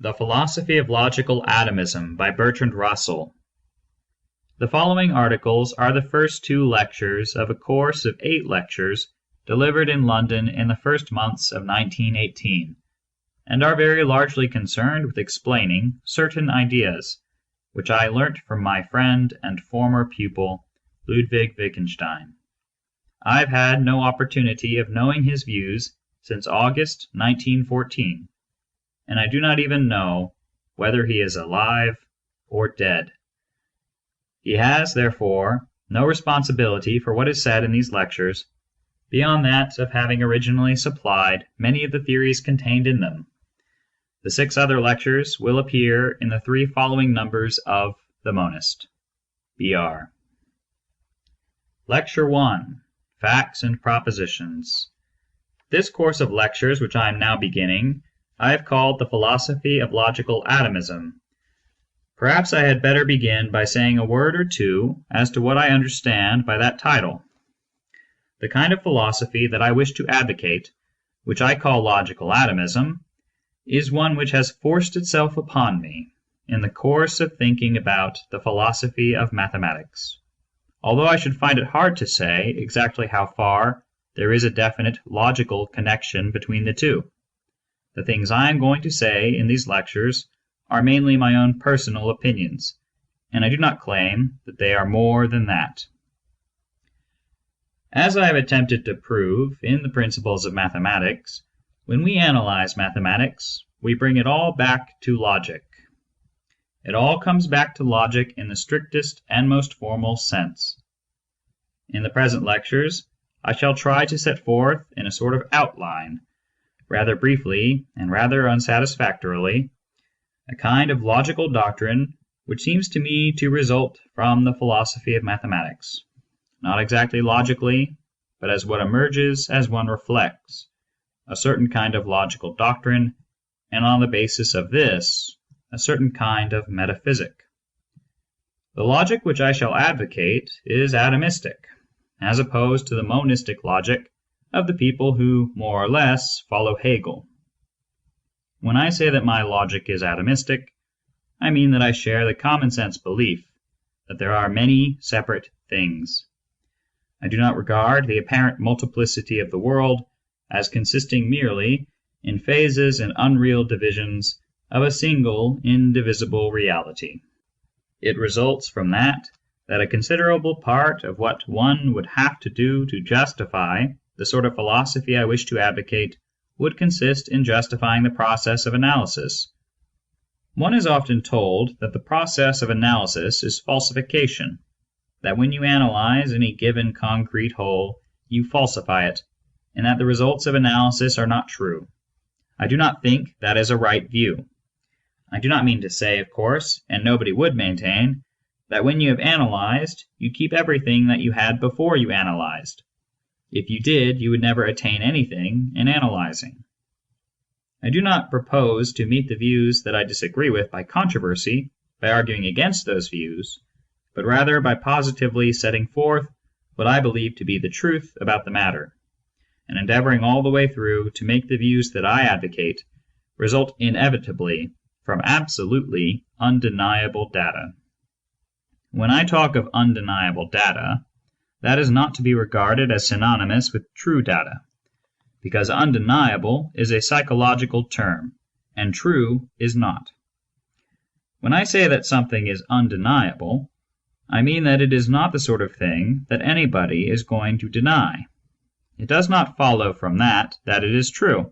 The Philosophy of Logical Atomism by Bertrand Russell. The following articles are the first 2 lectures of a course of 8 lectures delivered in London in the first months of 1918, and are very largely concerned with explaining certain ideas, which I learnt from my friend and former pupil, Ludwig Wittgenstein. I have had no opportunity of knowing his views since August 1914, and I do not even know whether he is alive or dead. He has, therefore, no responsibility for what is said in these lectures, beyond that of having originally supplied many of the theories contained in them. The 6 other lectures will appear in the 3 following numbers of The Monist. Br. Lecture 1. Facts and Propositions. This course of lectures, which I am now beginning, I have called The Philosophy of Logical Atomism. Perhaps I had better begin by saying a word or 2 as to what I understand by that title. The kind of philosophy that I wish to advocate, which I call logical atomism, is one which has forced itself upon me in the course of thinking about the philosophy of mathematics, although I should find it hard to say exactly how far there is a definite logical connection between the two. The things I am going to say in these lectures are mainly my own personal opinions, and I do not claim that they are more than that. As I have attempted to prove in the Principles of Mathematics, when we analyze mathematics, we bring it all back to logic. It all comes back to logic in the strictest and most formal sense. In the present lectures, I shall try to set forth in a sort of outline, rather briefly and rather unsatisfactorily, a kind of logical doctrine which seems to me to result from the philosophy of mathematics, not exactly logically, but as what emerges as one reflects, a certain kind of logical doctrine, and on the basis of this, a certain kind of metaphysic. The logic which I shall advocate is atomistic, as opposed to the monistic logic of the people who, more or less, follow Hegel. When I say that my logic is atomistic, I mean that I share the common-sense belief that there are many separate things. I do not regard the apparent multiplicity of the world as consisting merely in phases and unreal divisions of a single indivisible reality. It results from that a considerable part of what one would have to do to justify the sort of philosophy I wish to advocate would consist in justifying the process of analysis. One is often told that the process of analysis is falsification, that when you analyze any given concrete whole, you falsify it, and that the results of analysis are not true. I do not think that is a right view. I do not mean to say, of course, and nobody would maintain, that when you have analyzed, you keep everything that you had before you analyzed. If you did, you would never attain anything in analyzing. I do not propose to meet the views that I disagree with by controversy, by arguing against those views, but rather by positively setting forth what I believe to be the truth about the matter, and endeavoring all the way through to make the views that I advocate result inevitably from absolutely undeniable data. When I talk of undeniable data, that is not to be regarded as synonymous with true data, because undeniable is a psychological term, and true is not. When I say that something is undeniable, I mean that it is not the sort of thing that anybody is going to deny. It does not follow from that it is true,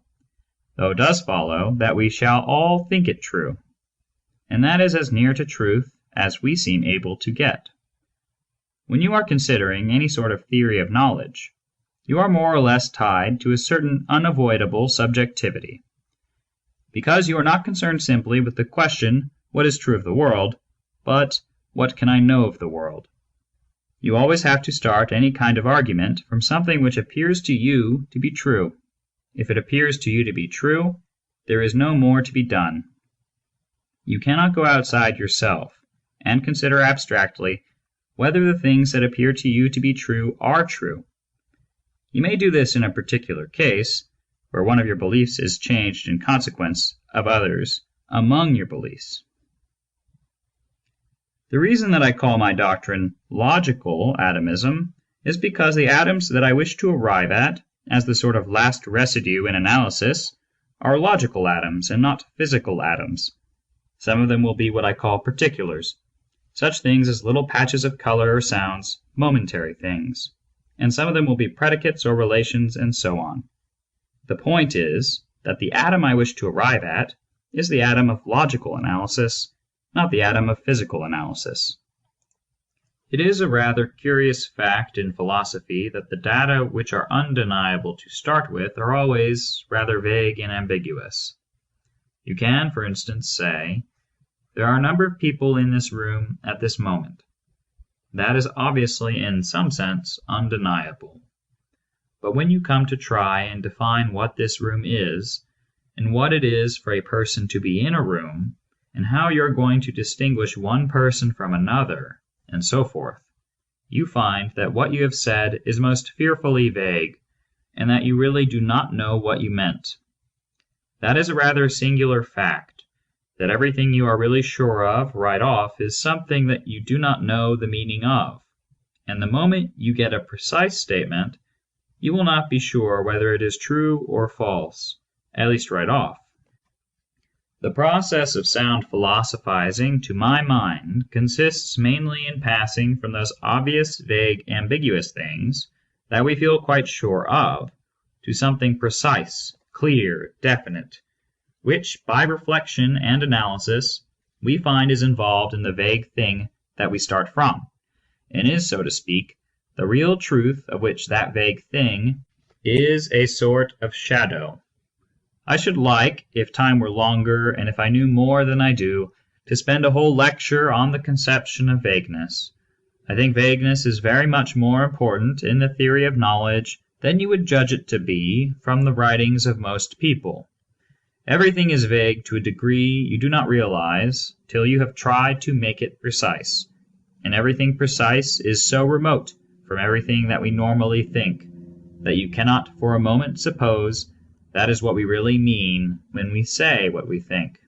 though it does follow that we shall all think it true, and that is as near to truth as we seem able to get. When you are considering any sort of theory of knowledge, you are more or less tied to a certain unavoidable subjectivity, because you are not concerned simply with the question, what is true of the world, but what can I know of the world? You always have to start any kind of argument from something which appears to you to be true. If it appears to you to be true, there is no more to be done. You cannot go outside yourself and consider abstractly whether the things that appear to you to be true are true. You may do this in a particular case, where one of your beliefs is changed in consequence of others among your beliefs. The reason that I call my doctrine logical atomism is because the atoms that I wish to arrive at, as the sort of last residue in analysis, are logical atoms and not physical atoms. Some of them will be what I call particulars, such things as little patches of color or sounds, momentary things, and some of them will be predicates or relations and so on. The point is that the atom I wish to arrive at is the atom of logical analysis, not the atom of physical analysis. It is a rather curious fact in philosophy that the data which are undeniable to start with are always rather vague and ambiguous. You can, for instance, say, there are a number of people in this room at this moment. That is obviously, in some sense, undeniable. But when you come to try and define what this room is, and what it is for a person to be in a room, and how you're going to distinguish one person from another, and so forth, you find that what you have said is most fearfully vague, and that you really do not know what you meant. That is a rather singular fact, that everything you are really sure of right off is something that you do not know the meaning of, and the moment you get a precise statement, you will not be sure whether it is true or false, at least right off. The process of sound philosophizing, to my mind, consists mainly in passing from those obvious, vague, ambiguous things that we feel quite sure of, to something precise, clear, definite, which, by reflection and analysis, we find is involved in the vague thing that we start from, and is, so to speak, the real truth of which that vague thing is a sort of shadow. I should like, if time were longer and if I knew more than I do, to spend a whole lecture on the conception of vagueness. I think vagueness is very much more important in the theory of knowledge than you would judge it to be from the writings of most people. Everything is vague to a degree you do not realize till you have tried to make it precise, and everything precise is so remote from everything that we normally think that you cannot for a moment suppose that is what we really mean when we say what we think.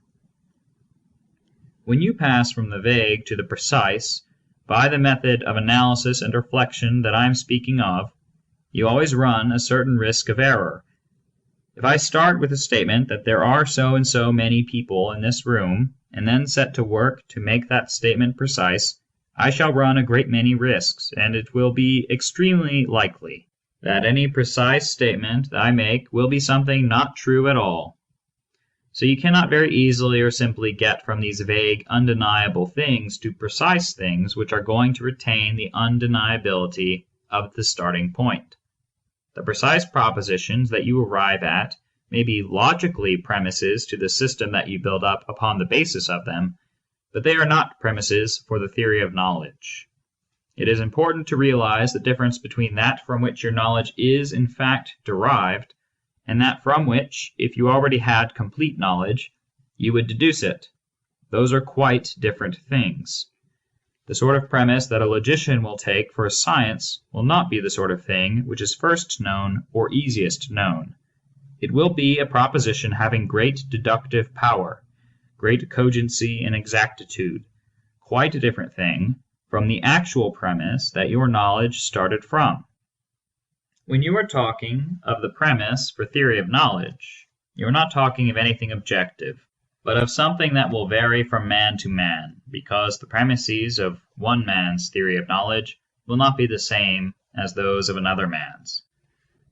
When you pass from the vague to the precise by the method of analysis and reflection that I am speaking of, you always run a certain risk of error. If I start with a statement that there are so and so many people in this room, and then set to work to make that statement precise, I shall run a great many risks, and it will be extremely likely that any precise statement that I make will be something not true at all. So you cannot very easily or simply get from these vague, undeniable things to precise things which are going to retain the undeniability of the starting point. The precise propositions that you arrive at may be logically premises to the system that you build up upon the basis of them, but they are not premises for the theory of knowledge. It is important to realize the difference between that from which your knowledge is in fact derived, and that from which, if you already had complete knowledge, you would deduce it. Those are quite different things. The sort of premise that a logician will take for a science will not be the sort of thing which is first known or easiest known. It will be a proposition having great deductive power, great cogency and exactitude, quite a different thing from the actual premise that your knowledge started from. When you are talking of the premise for theory of knowledge, you are not talking of anything objective, but of something that will vary from man to man, because the premises of one man's theory of knowledge will not be the same as those of another man's.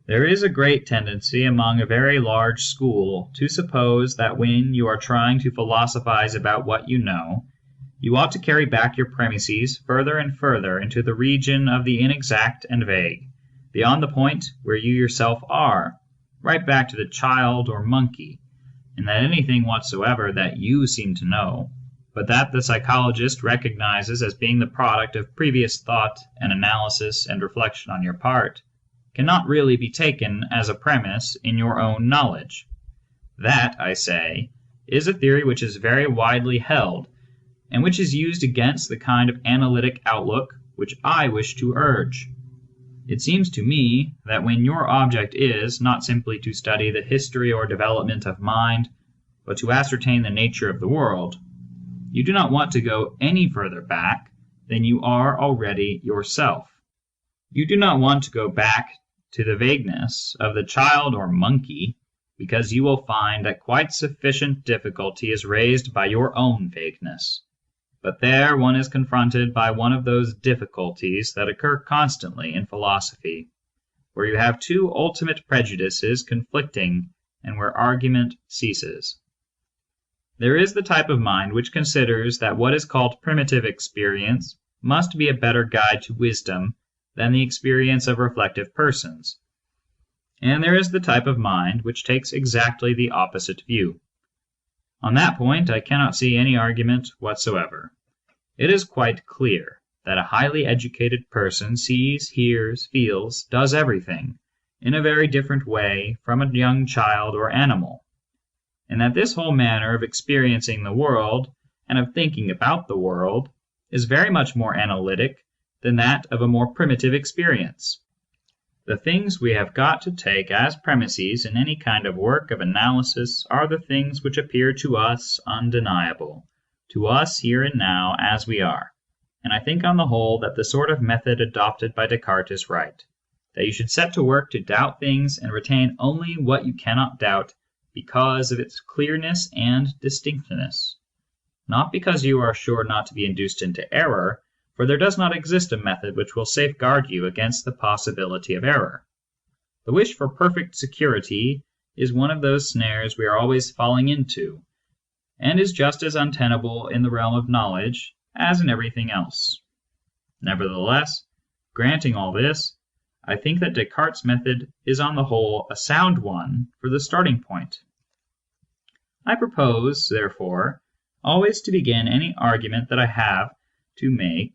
There is a great tendency among a very large school to suppose that when you are trying to philosophize about what you know, you ought to carry back your premises further and further into the region of the inexact and vague, beyond the point where you yourself are, right back to the child or monkey, and that anything whatsoever that you seem to know, but that the psychologist recognizes as being the product of previous thought and analysis and reflection on your part, cannot really be taken as a premise in your own knowledge. That, I say, is a theory which is very widely held, and which is used against the kind of analytic outlook which I wish to urge. It seems to me that when your object is not simply to study the history or development of mind, but to ascertain the nature of the world, you do not want to go any further back than you are already yourself. You do not want to go back to the vagueness of the child or monkey, because you will find that quite sufficient difficulty is raised by your own vagueness. But there one is confronted by one of those difficulties that occur constantly in philosophy, where you have two ultimate prejudices conflicting and where argument ceases. There is the type of mind which considers that what is called primitive experience must be a better guide to wisdom than the experience of reflective persons. And there is the type of mind which takes exactly the opposite view. On that point, I cannot see any argument whatsoever. It is quite clear that a highly educated person sees, hears, feels, does everything in a very different way from a young child or animal, and that this whole manner of experiencing the world and of thinking about the world is very much more analytic than that of a more primitive experience. The things we have got to take as premises in any kind of work of analysis are the things which appear to us undeniable, to us here and now as we are, and I think on the whole that the sort of method adopted by Descartes is right, that you should set to work to doubt things and retain only what you cannot doubt because of its clearness and distinctness, not because you are sure not to be induced into error, for there does not exist a method which will safeguard you against the possibility of error. The wish for perfect security is one of those snares we are always falling into, and is just as untenable in the realm of knowledge as in everything else. Nevertheless, granting all this, I think that Descartes' method is on the whole a sound one for the starting point. I propose, therefore, always to begin any argument that I have to make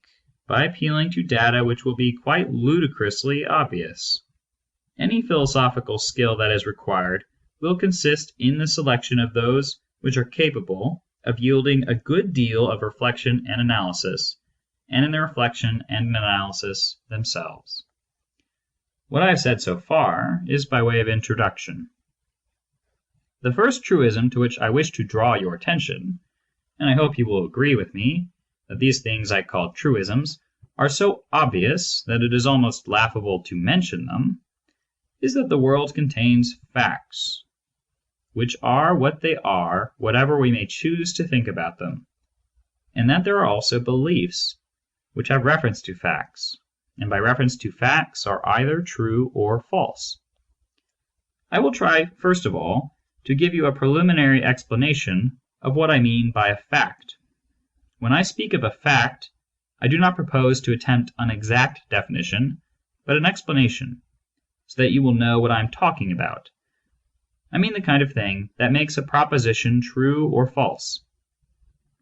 by appealing to data which will be quite ludicrously obvious. Any philosophical skill that is required will consist in the selection of those which are capable of yielding a good deal of reflection and analysis, and in the reflection and analysis themselves. What I have said so far is by way of introduction. The first truism to which I wish to draw your attention, and I hope you will agree with me that these things I call truisms are so obvious that it is almost laughable to mention them, is that the world contains facts, which are what they are, whatever we may choose to think about them, and that there are also beliefs, which have reference to facts, and by reference to facts are either true or false. I will try, first of all, to give you a preliminary explanation of what I mean by a fact. When I speak of a fact, I do not propose to attempt an exact definition, but an explanation, so that you will know what I am talking about. I mean the kind of thing that makes a proposition true or false.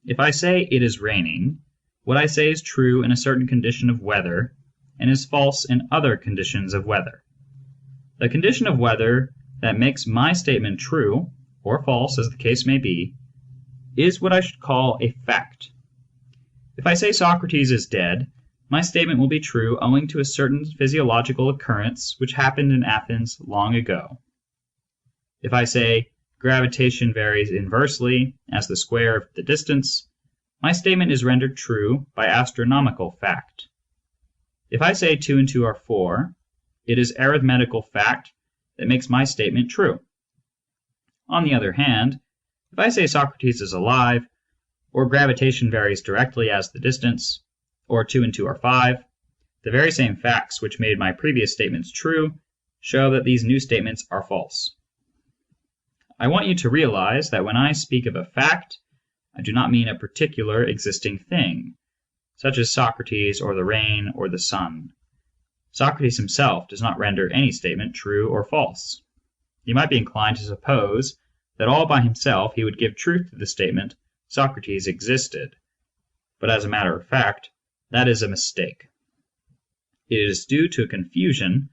If I say it is raining, what I say is true in a certain condition of weather, and is false in other conditions of weather. The condition of weather that makes my statement true, or false as the case may be, is what I should call a fact. If I say Socrates is dead, my statement will be true owing to a certain physiological occurrence which happened in Athens long ago. If I say gravitation varies inversely as the square of the distance, my statement is rendered true by astronomical fact. If I say 2 and 2 are 4, it is arithmetical fact that makes my statement true. On the other hand, if I say Socrates is alive, or gravitation varies directly as the distance, or 2 and 2 are 5, the very same facts which made my previous statements true show that these new statements are false. I want you to realize that when I speak of a fact, I do not mean a particular existing thing, such as Socrates or the rain or the sun. Socrates himself does not render any statement true or false. You might be inclined to suppose that all by himself he would give truth to the statement Socrates existed, but as a matter of fact, that is a mistake. It is due to a confusion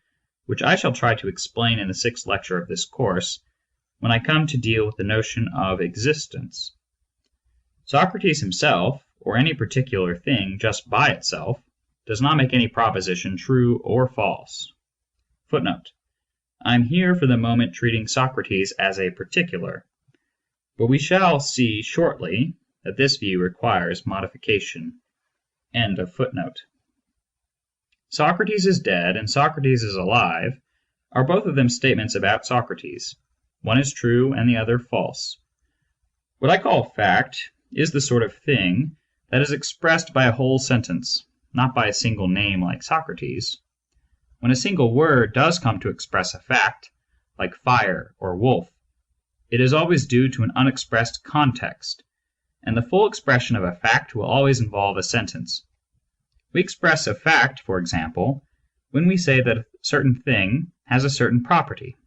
which I shall try to explain in the 6th lecture of this course, when I come to deal with the notion of existence. Socrates himself, or any particular thing just by itself, does not make any proposition true or false. Footnote: I am here for the moment treating Socrates as a particular. But we shall see shortly that this view requires modification. End of footnote. Socrates is dead and Socrates is alive are both of them statements about Socrates. One is true and the other false. What I call fact is the sort of thing that is expressed by a whole sentence, not by a single name like Socrates. When a single word does come to express a fact, like fire or wolf, it is always due to an unexpressed context, and the full expression of a fact will always involve a sentence. We express a fact, for example, when we say that a certain thing has a certain property,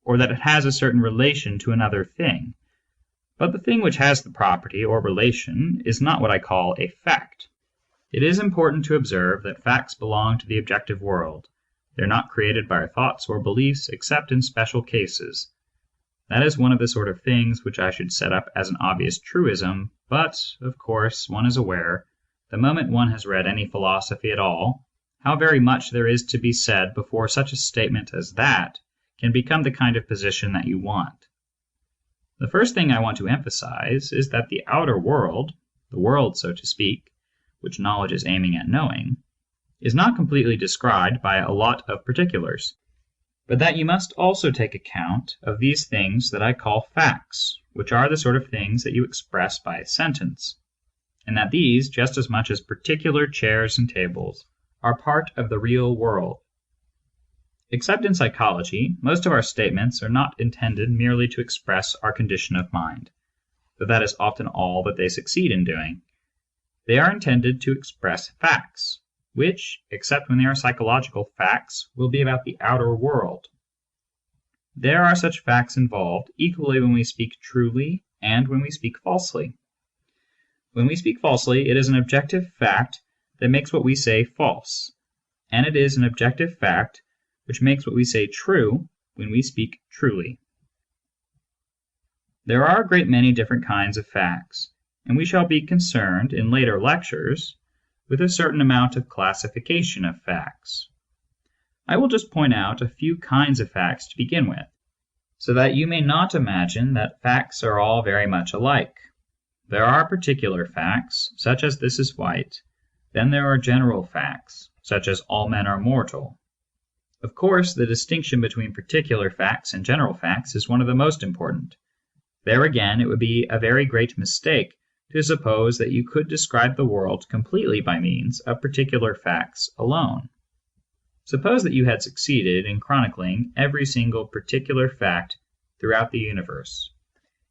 or that it has a certain relation to another thing. But the thing which has the property or relation is not what I call a fact. It is important to observe that facts belong to the objective world. They are not created by our thoughts or beliefs except in special cases. That is one of the sort of things which I should set up as an obvious truism, but, of course, one is aware, the moment one has read any philosophy at all, how very much there is to be said before such a statement as that can become the kind of position that you want. The first thing I want to emphasize is that the outer world, the world, so to speak, which knowledge is aiming at knowing, is not completely described by a lot of particulars, but that you must also take account of these things that I call facts, which are the sort of things that you express by a sentence, and that these, just as much as particular chairs and tables, are part of the real world. Except in psychology, most of our statements are not intended merely to express our condition of mind, though that is often all that they succeed in doing. They are intended to express facts, which, except when they are psychological facts, will be about the outer world. There are such facts involved equally when we speak truly and when we speak falsely. When we speak falsely, it is an objective fact that makes what we say false, and it is an objective fact which makes what we say true when we speak truly. There are a great many different kinds of facts, and we shall be concerned in later lectures with a certain amount of classification of facts. I will just point out a few kinds of facts to begin with, so that you may not imagine that facts are all very much alike. There are particular facts, such as this is white. Then there are general facts, such as all men are mortal. Of course, the distinction between particular facts and general facts is one of the most important. There again, it would be a very great mistake to suppose that you could describe the world completely by means of particular facts alone. Suppose that you had succeeded in chronicling every single particular fact throughout the universe,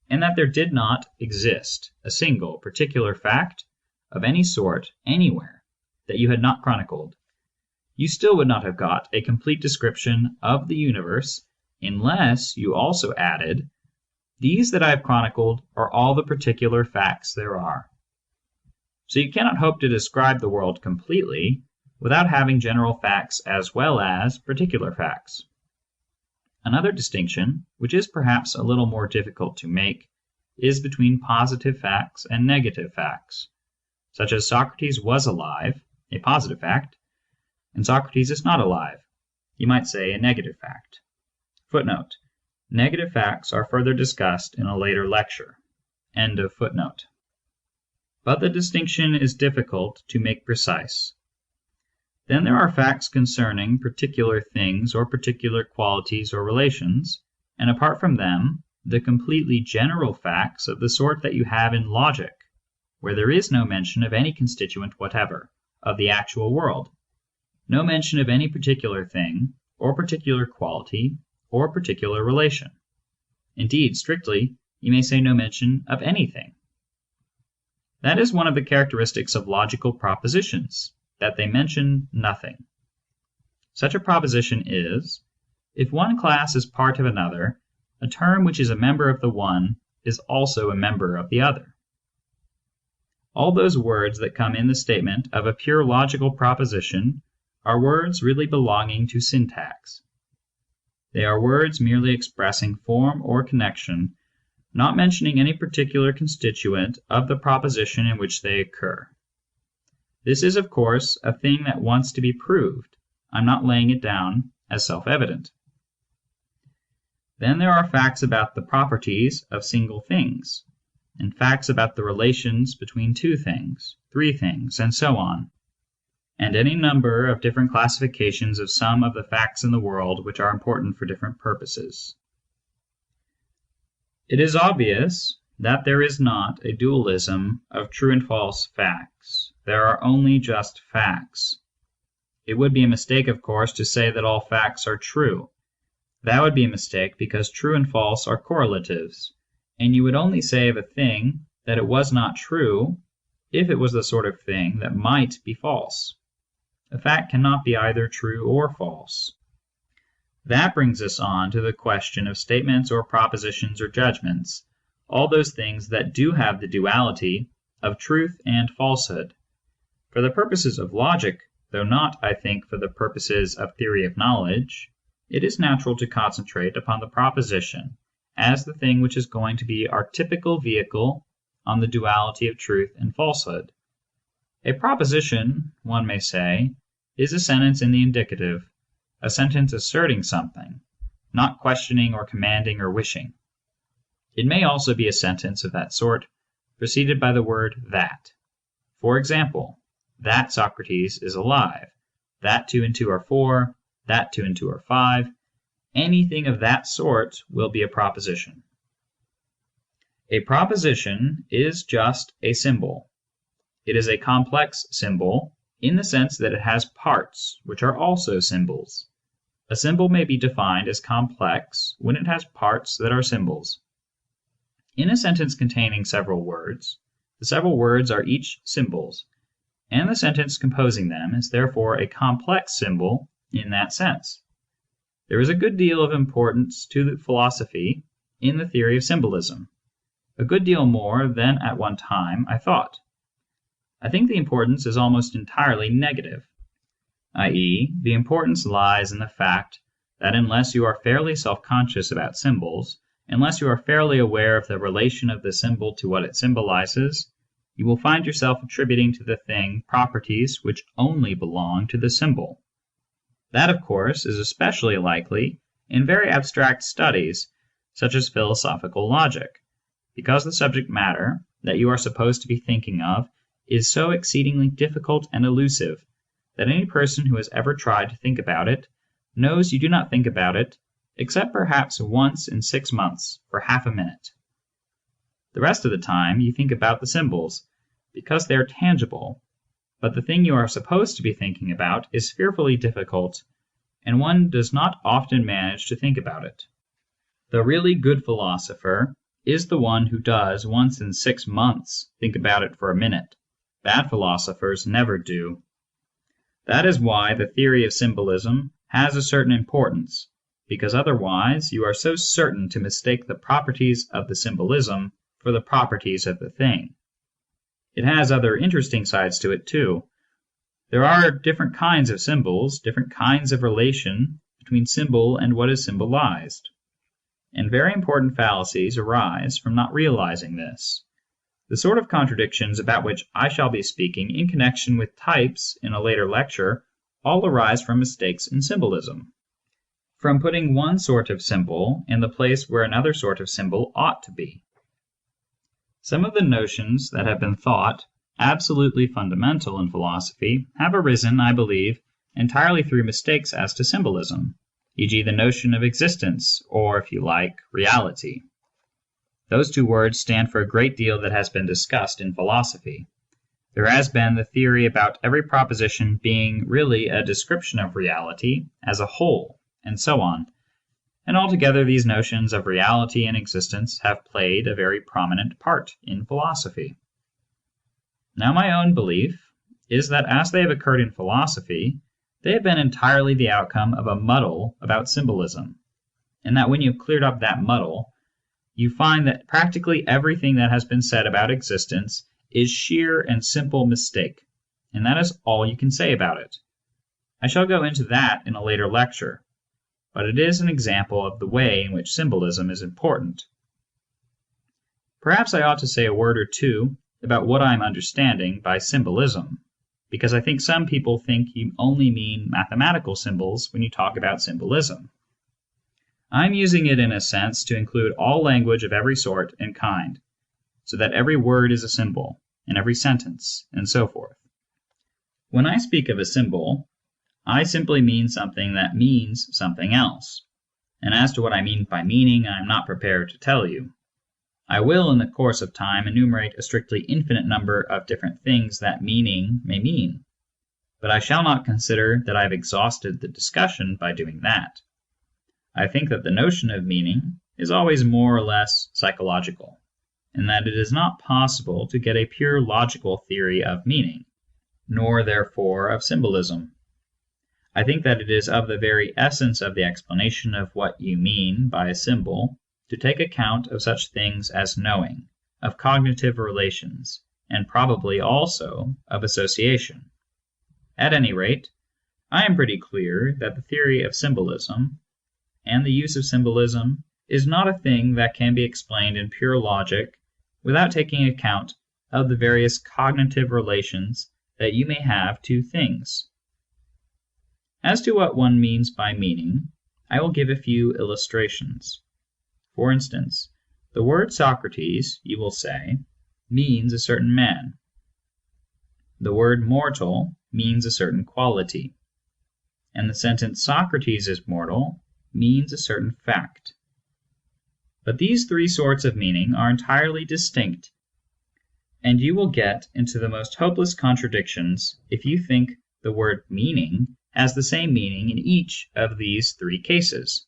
and that there did not exist a single particular fact of any sort anywhere that you had not chronicled. You still would not have got a complete description of the universe unless you also added, "These that I have chronicled are all the particular facts there are." So you cannot hope to describe the world completely without having general facts as well as particular facts. Another distinction, which is perhaps a little more difficult to make, is between positive facts and negative facts, such as Socrates was alive, a positive fact, and Socrates is not alive, you might say a negative fact. Footnote: negative facts are further discussed in a later lecture. End of footnote. But the distinction is difficult to make precise. Then there are facts concerning particular things or particular qualities or relations, and apart from them, the completely general facts of the sort that you have in logic, where there is no mention of any constituent whatever of the actual world, no mention of any particular thing, or particular quality, or particular relation. Indeed, strictly, you may say no mention of anything. That is one of the characteristics of logical propositions, that they mention nothing. Such a proposition is, if one class is part of another, a term which is a member of the one is also a member of the other. All those words that come in the statement of a pure logical proposition are words really belonging to syntax. They are words merely expressing form or connection, not mentioning any particular constituent of the proposition in which they occur. This is, of course, a thing that wants to be proved. I'm not laying it down as self-evident. Then there are facts about the properties of single things, and facts about the relations between two things, three things, and so on, and any number of different classifications of some of the facts in the world which are important for different purposes. It is obvious that there is not a dualism of true and false facts. There are only just facts. It would be a mistake, of course, to say that all facts are true. That would be a mistake because true and false are correlatives, and you would only say of a thing that it was not true if it was the sort of thing that might be false. A fact cannot be either true or false. That brings us on to the question of statements or propositions or judgments, all those things that do have the duality of truth and falsehood. For the purposes of logic, though not, I think, for the purposes of theory of knowledge, it is natural to concentrate upon the proposition as the thing which is going to be our typical vehicle on the duality of truth and falsehood. A proposition, one may say, is a sentence in the indicative, a sentence asserting something, not questioning or commanding or wishing. It may also be a sentence of that sort, preceded by the word that. For example, that Socrates is alive, that 2 and 2 are 4, that 2 and 2 are 5. Anything of that sort will be a proposition. A proposition is just a symbol. It is a complex symbol in the sense that it has parts, which are also symbols. A symbol may be defined as complex when it has parts that are symbols. In a sentence containing several words, the several words are each symbols, and the sentence composing them is therefore a complex symbol in that sense. There is a good deal of importance to philosophy in the theory of symbolism, a good deal more than at one time I thought. I think the importance is almost entirely negative, i.e., the importance lies in the fact that unless you are fairly self-conscious about symbols, unless you are fairly aware of the relation of the symbol to what it symbolizes, you will find yourself attributing to the thing properties which only belong to the symbol. That, of course, is especially likely in very abstract studies, such as philosophical logic, because the subject matter that you are supposed to be thinking of is so exceedingly difficult and elusive that any person who has ever tried to think about it knows you do not think about it except perhaps once in 6 months for half a minute. The rest of the time you think about the symbols because they are tangible, but the thing you are supposed to be thinking about is fearfully difficult, and one does not often manage to think about it. The really good philosopher is the one who does once in 6 months think about it for a minute. Bad philosophers never do. That is why the theory of symbolism has a certain importance, because otherwise you are so certain to mistake the properties of the symbolism for the properties of the thing. It has other interesting sides to it too. There are different kinds of symbols, different kinds of relation between symbol and what is symbolized. And very important fallacies arise from not realizing this. The sort of contradictions about which I shall be speaking in connection with types in a later lecture all arise from mistakes in symbolism, from putting one sort of symbol in the place where another sort of symbol ought to be. Some of the notions that have been thought absolutely fundamental in philosophy have arisen, I believe, entirely through mistakes as to symbolism, e.g. the notion of existence, or, if you like, reality. Those two words stand for a great deal that has been discussed in philosophy. There has been the theory about every proposition being really a description of reality as a whole, and so on. And altogether these notions of reality and existence have played a very prominent part in philosophy. Now my own belief is that as they have occurred in philosophy, they have been entirely the outcome of a muddle about symbolism, and that when you've cleared up that muddle, you find that practically everything that has been said about existence is sheer and simple mistake, and that is all you can say about it. I shall go into that in a later lecture, but it is an example of the way in which symbolism is important. Perhaps I ought to say a word or two about what I am understanding by symbolism, because I think some people think you only mean mathematical symbols when you talk about symbolism. I'm using it in a sense to include all language of every sort and kind, so that every word is a symbol, and every sentence, and so forth. When I speak of a symbol, I simply mean something that means something else, and as to what I mean by meaning, I am not prepared to tell you. I will, in the course of time, enumerate a strictly infinite number of different things that meaning may mean, but I shall not consider that I have exhausted the discussion by doing that. I think that the notion of meaning is always more or less psychological, and that it is not possible to get a pure logical theory of meaning, nor therefore of symbolism. I think that it is of the very essence of the explanation of what you mean by a symbol to take account of such things as knowing, of cognitive relations, and probably also of association. At any rate, I am pretty clear that the theory of symbolism and the use of symbolism is not a thing that can be explained in pure logic without taking account of the various cognitive relations that you may have to things. As to what one means by meaning, I will give a few illustrations. For instance, the word Socrates, you will say, means a certain man. The word mortal means a certain quality. And the sentence Socrates is mortal means a certain fact. But these three sorts of meaning are entirely distinct, and you will get into the most hopeless contradictions if you think the word meaning has the same meaning in each of these three cases.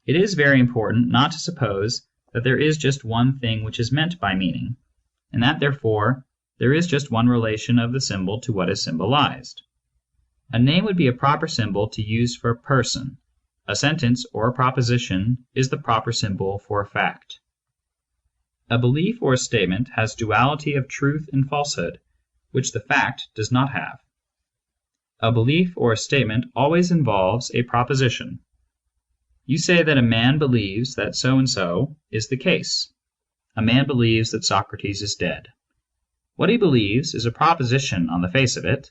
It is very important not to suppose that there is just one thing which is meant by meaning, and that therefore there is just one relation of the symbol to what is symbolized. A name would be a proper symbol to use for a person. A sentence or a proposition is the proper symbol for a fact. A belief or a statement has duality of truth and falsehood, which the fact does not have. A belief or a statement always involves a proposition. You say that a man believes that so-and-so is the case. A man believes that Socrates is dead. What he believes is a proposition on the face of it,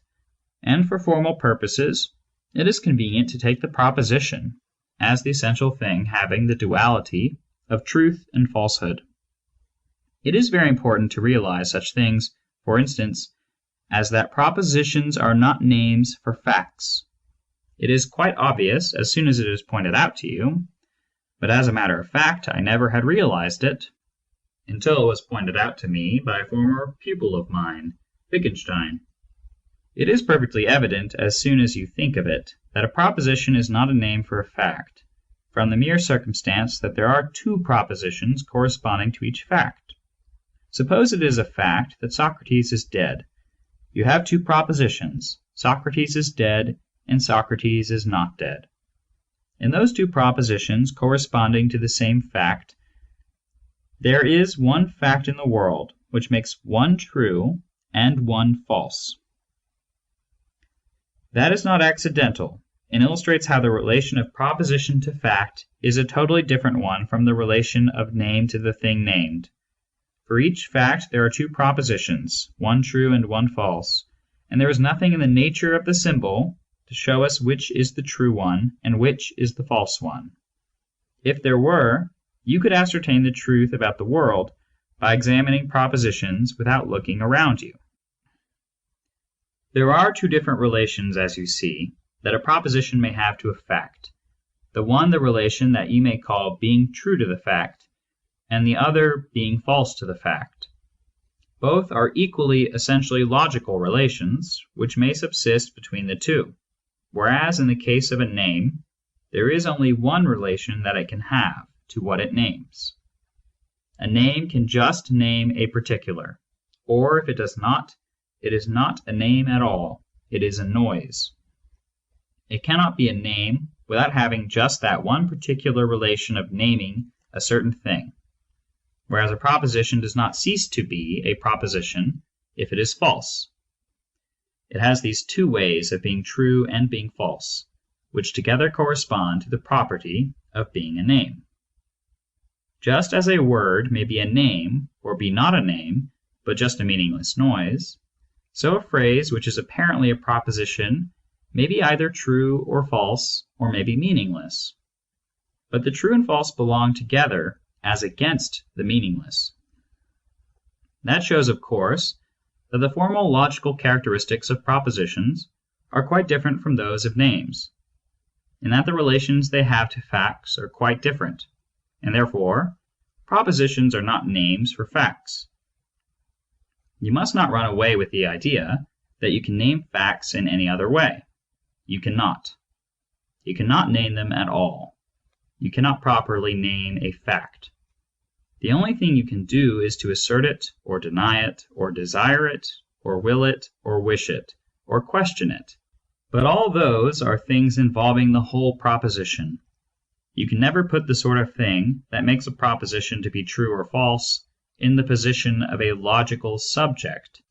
and for formal purposes, it is convenient to take the proposition as the essential thing having the duality of truth and falsehood. It is very important to realize such things, for instance, as that propositions are not names for facts. It is quite obvious as soon as it is pointed out to you, but as a matter of fact I never had realized it until it was pointed out to me by a former pupil of mine, Wittgenstein. It is perfectly evident as soon as you think of it that a proposition is not a name for a fact, from the mere circumstance that there are two propositions corresponding to each fact. Suppose it is a fact that Socrates is dead. You have two propositions, Socrates is dead and Socrates is not dead. In those two propositions corresponding to the same fact, there is one fact in the world which makes one true and one false. That is not accidental, and illustrates how the relation of proposition to fact is a totally different one from the relation of name to the thing named. For each fact there are two propositions, one true and one false, and there is nothing in the nature of the symbol to show us which is the true one and which is the false one. If there were, you could ascertain the truth about the world by examining propositions without looking around you. There are two different relations, as you see, that a proposition may have to a fact. The one the relation that you may call being true to the fact, and the other being false to the fact. Both are equally essentially logical relations, which may subsist between the two, whereas in the case of a name, there is only one relation that it can have to what it names. A name can just name a particular, or if it does not, it is not a name at all, it is a noise. It cannot be a name without having just that one particular relation of naming a certain thing, whereas a proposition does not cease to be a proposition if it is false. It has these two ways of being true and being false, which together correspond to the property of being a name. Just as a word may be a name or be not a name, but just a meaningless noise, so a phrase which is apparently a proposition may be either true or false, or may be meaningless. but the true and false belong together as against the meaningless. That shows, of course, that the formal logical characteristics of propositions are quite different from those of names, and that the relations they have to facts are quite different, and therefore propositions are not names for facts. You must not run away with the idea that you can name facts in any other way. You cannot. You cannot name them at all. You cannot properly name a fact. The only thing you can do is to assert it, or deny it, or desire it, or will it, or wish it, or question it. But all those are things involving the whole proposition. You can never put the sort of thing that makes a proposition to be true or false in the position of a logical subject.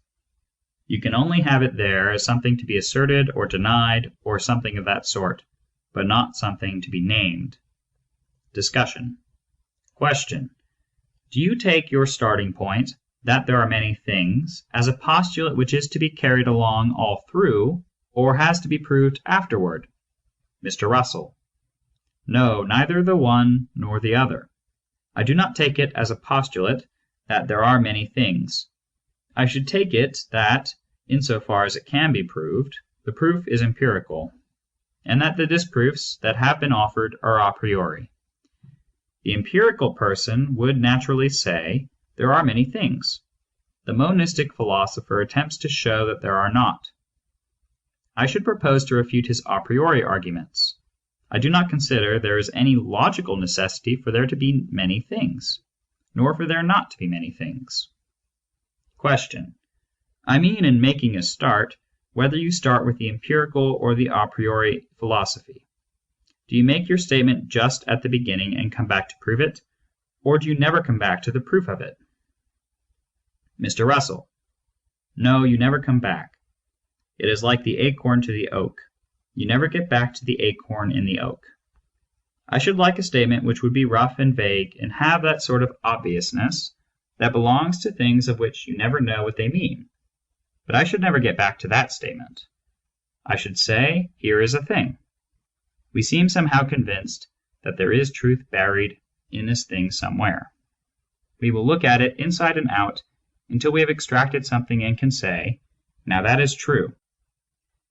You can only have it there as something to be asserted or denied, or something of that sort, but not something to be named. Discussion. Question. Do you take your starting point, that there are many things, as a postulate which is to be carried along all through, or has to be proved afterward? Mr. Russell. No, neither the one nor the other. I do not take it as a postulate that there are many things. I should take it that, insofar as it can be proved, the proof is empirical, and that the disproofs that have been offered are a priori. The empirical person would naturally say, there are many things. The monistic philosopher attempts to show that there are not. I should propose to refute his a priori arguments. I do not consider there is any logical necessity for there to be many things, nor for there not to be many things. Question. I mean, in making a start, whether you start with the empirical or the a priori philosophy. Do you make your statement just at the beginning and come back to prove it, or do you never come back to the proof of it? Mr. Russell. No, you never come back. It is like the acorn to the oak. You never get back to the acorn in the oak. I should like a statement which would be rough and vague and have that sort of obviousness that belongs to things of which you never know what they mean. But I should never get back to that statement. I should say, here is a thing. We seem somehow convinced that there is truth buried in this thing somewhere. We will look at it inside and out until we have extracted something and can say, now that is true.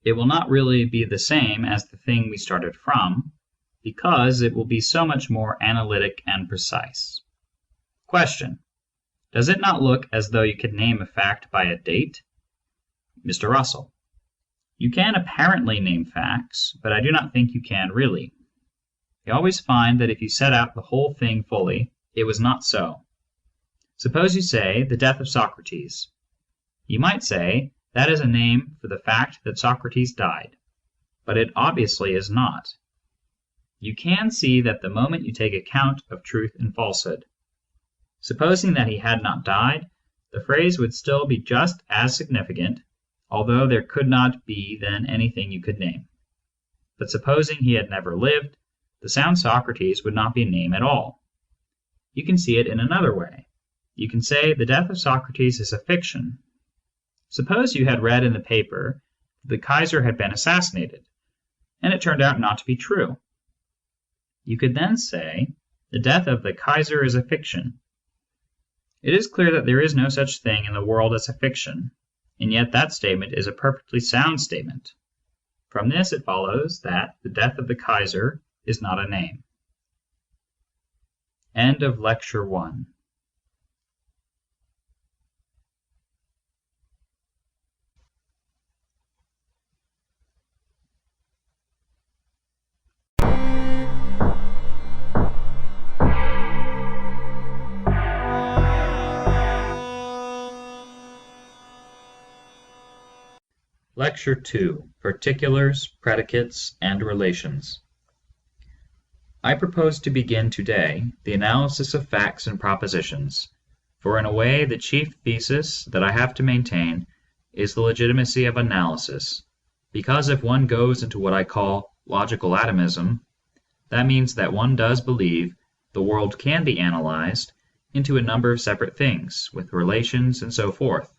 It will not really be the same as the thing we started from, because it will be so much more analytic and precise. Question. Does it not look as though you could name a fact by a date? Mr. Russell. You can apparently name facts, but I do not think you can really. You always find that if you set out the whole thing fully, it was not so. Suppose you say, the death of Socrates. You might say, that is a name for the fact that Socrates died, but it obviously is not. You can see that the moment you take account of truth and falsehood. Supposing that he had not died, the phrase would still be just as significant, although there could not be then anything you could name. But supposing he had never lived, the sound Socrates would not be a name at all. You can see it in another way. You can say the death of Socrates is a fiction. Suppose you had read in the paper that the Kaiser had been assassinated, and it turned out not to be true. You could then say the death of the Kaiser is a fiction. It is clear that there is no such thing in the world as a fiction, and yet that statement is a perfectly sound statement. From this it follows that the death of the Kaiser is not a name. End of Lecture 1. Lecture 2. Particulars, Predicates, and Relations. I propose to begin today the analysis of facts and propositions, for in a way the chief thesis that I have to maintain is the legitimacy of analysis, because if one goes into what I call logical atomism, that means that one does believe the world can be analyzed into a number of separate things, with relations and so forth,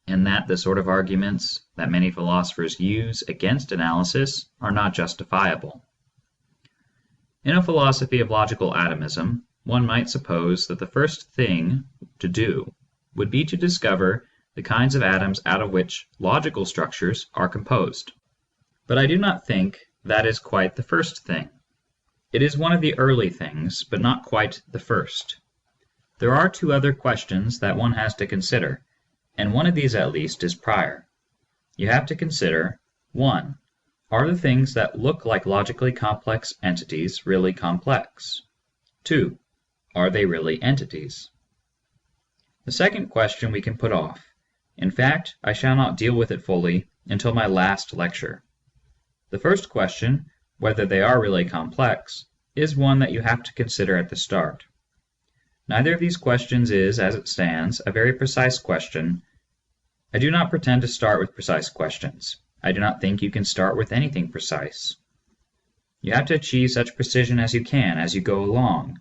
and that the sort of arguments that many philosophers use against analysis are not justifiable. In a philosophy of logical atomism, one might suppose that the first thing to do would be to discover the kinds of atoms out of which logical structures are composed. But I do not think that is quite the first thing. It is one of the early things, but not quite the first. There are two other questions that one has to consider, and one of these at least is prior. You have to consider, 1. Are the things that look like logically complex entities really complex? 2. Are they really entities? The second question we can put off. In fact, I shall not deal with it fully until my last lecture. The first question, whether they are really complex, is one that you have to consider at the start. Neither of these questions is, as it stands, a very precise question. I do not pretend to start with precise questions. I do not think you can start with anything precise. You have to achieve such precision as you can as you go along.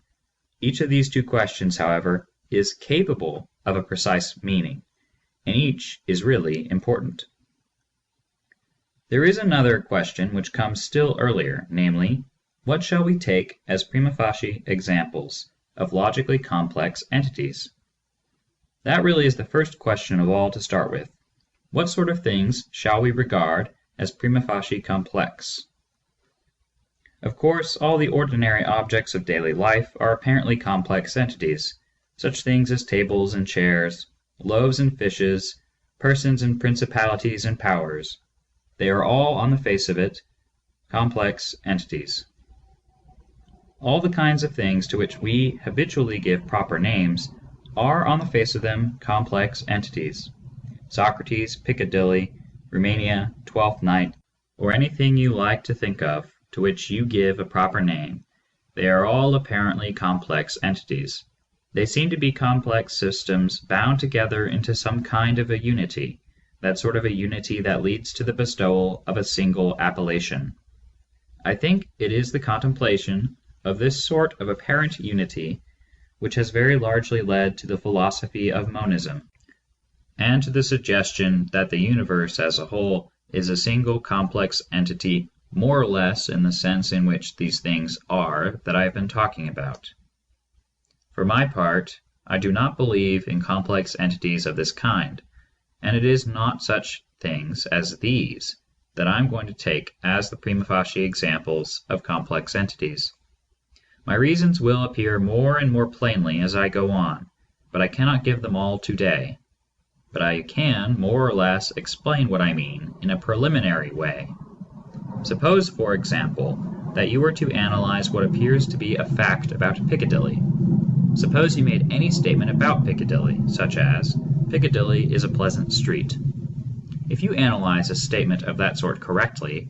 Each of these two questions, however, is capable of a precise meaning, and each is really important. There is another question which comes still earlier, namely, what shall we take as prima facie examples of logically complex entities? That really is the first question of all to start with. What sort of things shall we regard as prima facie complex? Of course, all the ordinary objects of daily life are apparently complex entities, such things as tables and chairs, loaves and fishes, persons and principalities and powers. They are all, on the face of it, complex entities. All the kinds of things to which we habitually give proper names are, on the face of them, complex entities. Socrates, Piccadilly, Rumania, Twelfth Night, or anything you like to think of to which you give a proper name, they are all apparently complex entities. They seem to be complex systems bound together into some kind of a unity, that sort of a unity that leads to the bestowal of a single appellation. I think it is the contemplation of this sort of apparent unity which has very largely led to the philosophy of monism, and to the suggestion that the universe as a whole is a single complex entity more or less in the sense in which these things are that I have been talking about. For my part, I do not believe in complex entities of this kind, and it is not such things as these that I am going to take as the prima facie examples of complex entities. My reasons will appear more and more plainly as I go on, but I cannot give them all today. But I can more or less explain what I mean in a preliminary way. Suppose, for example, that you were to analyze what appears to be a fact about Piccadilly. Suppose you made any statement about Piccadilly, such as, Piccadilly is a pleasant street. If you analyze a statement of that sort correctly,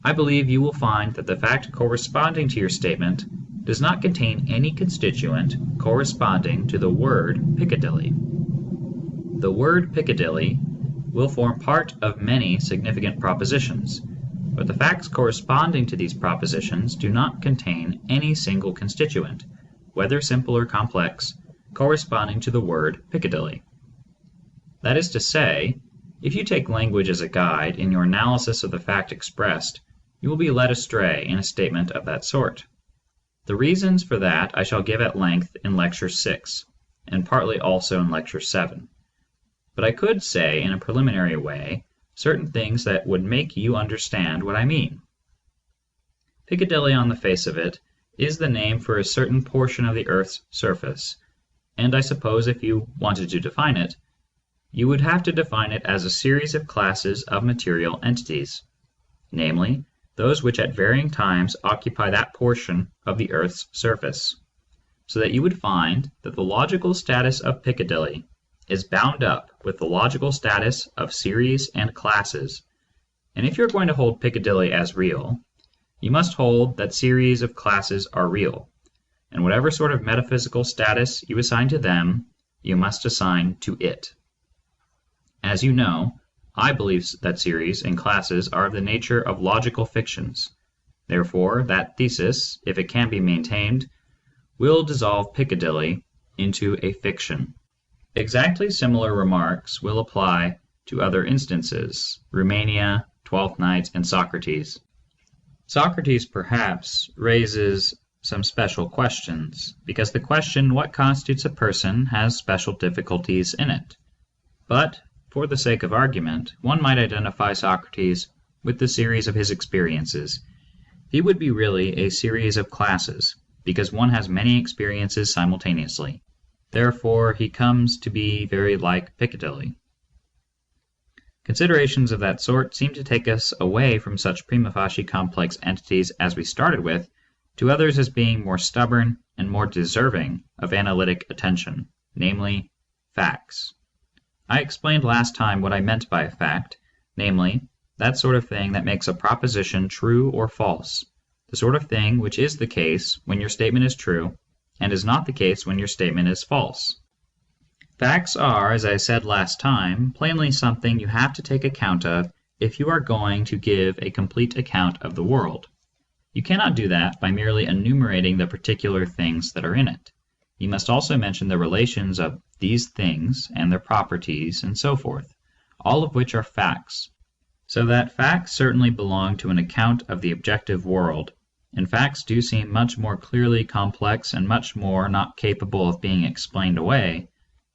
I believe you will find that the fact corresponding to your statement does not contain any constituent corresponding to the word Piccadilly. The word Piccadilly will form part of many significant propositions, but the facts corresponding to these propositions do not contain any single constituent, whether simple or complex, corresponding to the word Piccadilly. That is to say, if you take language as a guide in your analysis of the fact expressed, you will be led astray in a statement of that sort. The reasons for that I shall give at length in Lecture 6, and partly also in Lecture 7. But I could say in a preliminary way certain things that would make you understand what I mean. Piccadilly on the face of it is the name for a certain portion of the earth's surface, and I suppose if you wanted to define it, you would have to define it as a series of classes of material entities, namely, those which at varying times occupy that portion of the earth's surface, so that you would find that the logical status of Piccadilly is bound up with the logical status of series and classes, and if you're going to hold Piccadilly as real, you must hold that series of classes are real, and whatever sort of metaphysical status you assign to them, you must assign to it. As you know, I believe that series and classes are of the nature of logical fictions. Therefore, that thesis, if it can be maintained, will dissolve Piccadilly into a fiction. Exactly similar remarks will apply to other instances, Rumania, Twelfth Night, and Socrates. Socrates, perhaps, raises some special questions, because the question what constitutes a person has special difficulties in it. But, for the sake of argument, one might identify Socrates with the series of his experiences. He would be really a series of classes, because one has many experiences simultaneously. Therefore, he comes to be very like Piccadilly. Considerations of that sort seem to take us away from such prima facie complex entities as we started with, to others as being more stubborn and more deserving of analytic attention, namely, facts. I explained last time what I meant by a fact, namely, that sort of thing that makes a proposition true or false, the sort of thing which is the case when your statement is true, and is not the case when your statement is false. Facts are, as I said last time, plainly something you have to take account of if you are going to give a complete account of the world. You cannot do that by merely enumerating the particular things that are in it. You must also mention the relations of these things and their properties and so forth, all of which are facts. So that facts certainly belong to an account of the objective world, and facts do seem much more clearly complex and much more not capable of being explained away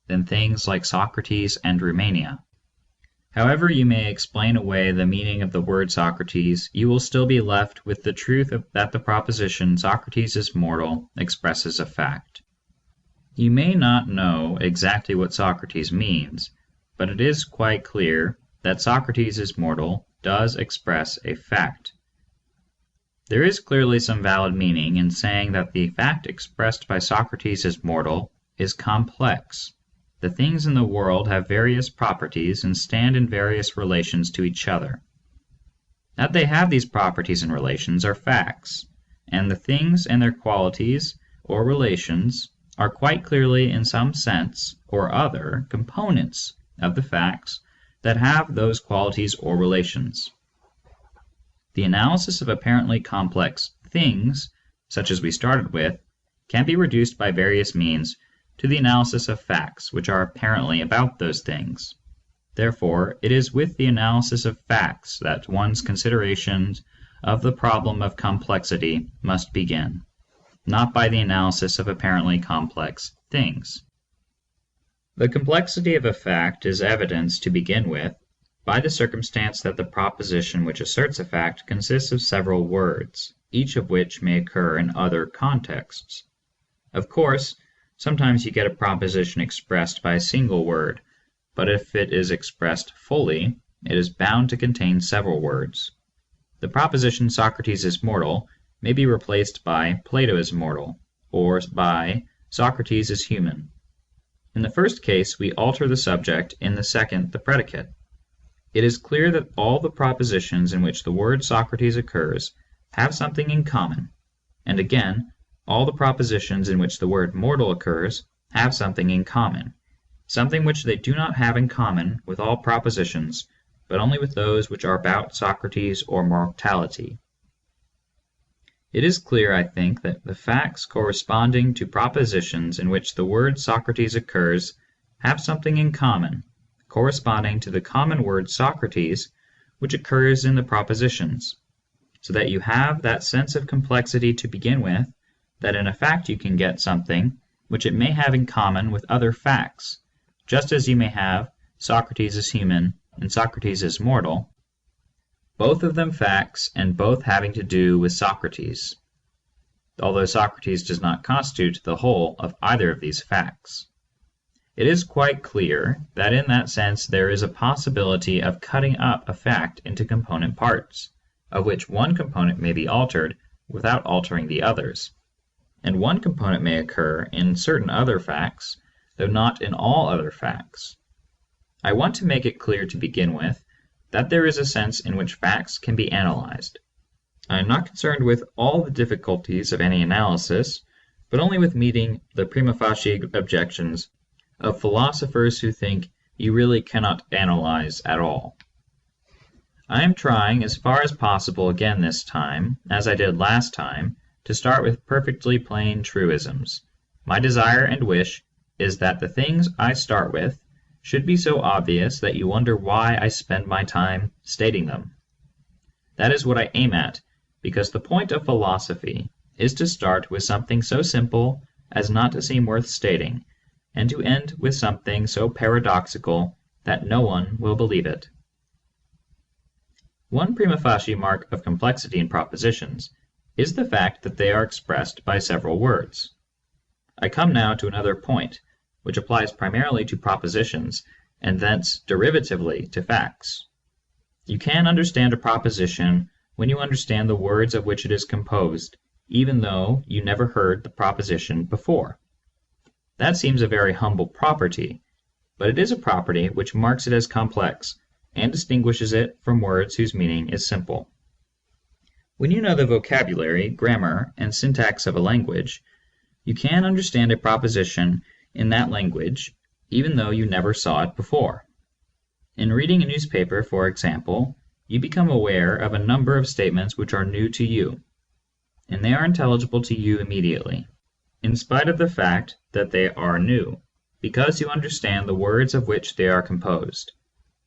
than things like Socrates and Rumania. However you may explain away the meaning of the word Socrates, you will still be left with the truth that the proposition Socrates is mortal expresses a fact. You may not know exactly what Socrates means, but it is quite clear that Socrates is mortal does express a fact. There is clearly some valid meaning in saying that the fact expressed by Socrates as mortal is complex. The things in the world have various properties and stand in various relations to each other. That they have these properties and relations are facts, and the things and their qualities or relations are quite clearly in some sense or other components of the facts that have those qualities or relations. The analysis of apparently complex things, such as we started with, can be reduced by various means to the analysis of facts which are apparently about those things. Therefore, it is with the analysis of facts that one's considerations of the problem of complexity must begin, not by the analysis of apparently complex things. The complexity of a fact is evidenced, to begin with, by the circumstance that the proposition which asserts a fact consists of several words, each of which may occur in other contexts. Of course, sometimes you get a proposition expressed by a single word, but if it is expressed fully, it is bound to contain several words. The proposition Socrates is mortal may be replaced by Plato is mortal, or by Socrates is human. In the first case, we alter the subject, in the second, the predicate. It is clear that all the propositions in which the word Socrates occurs have something in common, and again, all the propositions in which the word mortal occurs have something in common, something which they do not have in common with all propositions, but only with those which are about Socrates or mortality. It is clear, I think, that the facts corresponding to propositions in which the word Socrates occurs have something in common, corresponding to the common word Socrates which occurs in the propositions, so that you have that sense of complexity to begin with, that in a fact you can get something which it may have in common with other facts, just as you may have Socrates is human and Socrates is mortal, both of them facts and both having to do with Socrates, although Socrates does not constitute the whole of either of these facts. It is quite clear that in that sense there is a possibility of cutting up a fact into component parts, of which one component may be altered without altering the others, and one component may occur in certain other facts, though not in all other facts. I want to make it clear to begin with that there is a sense in which facts can be analyzed. I am not concerned with all the difficulties of any analysis, but only with meeting the prima facie objections of philosophers who think you really cannot analyze at all. I am trying as far as possible again this time, as I did last time, to start with perfectly plain truisms. My desire and wish is that the things I start with should be so obvious that you wonder why I spend my time stating them. That is what I aim at, because the point of philosophy is to start with something so simple as not to seem worth stating, and to end with something so paradoxical that no one will believe it. One prima facie mark of complexity in propositions is the fact that they are expressed by several words. I come now to another point, which applies primarily to propositions and thence derivatively to facts. You can understand a proposition when you understand the words of which it is composed, even though you never heard the proposition before. That seems a very humble property, but it is a property which marks it as complex and distinguishes it from words whose meaning is simple. When you know the vocabulary, grammar, and syntax of a language, you can understand a proposition in that language, even though you never saw it before. In reading a newspaper, for example, you become aware of a number of statements which are new to you, and they are intelligible to you immediately, in spite of the fact that they are new, because you understand the words of which they are composed.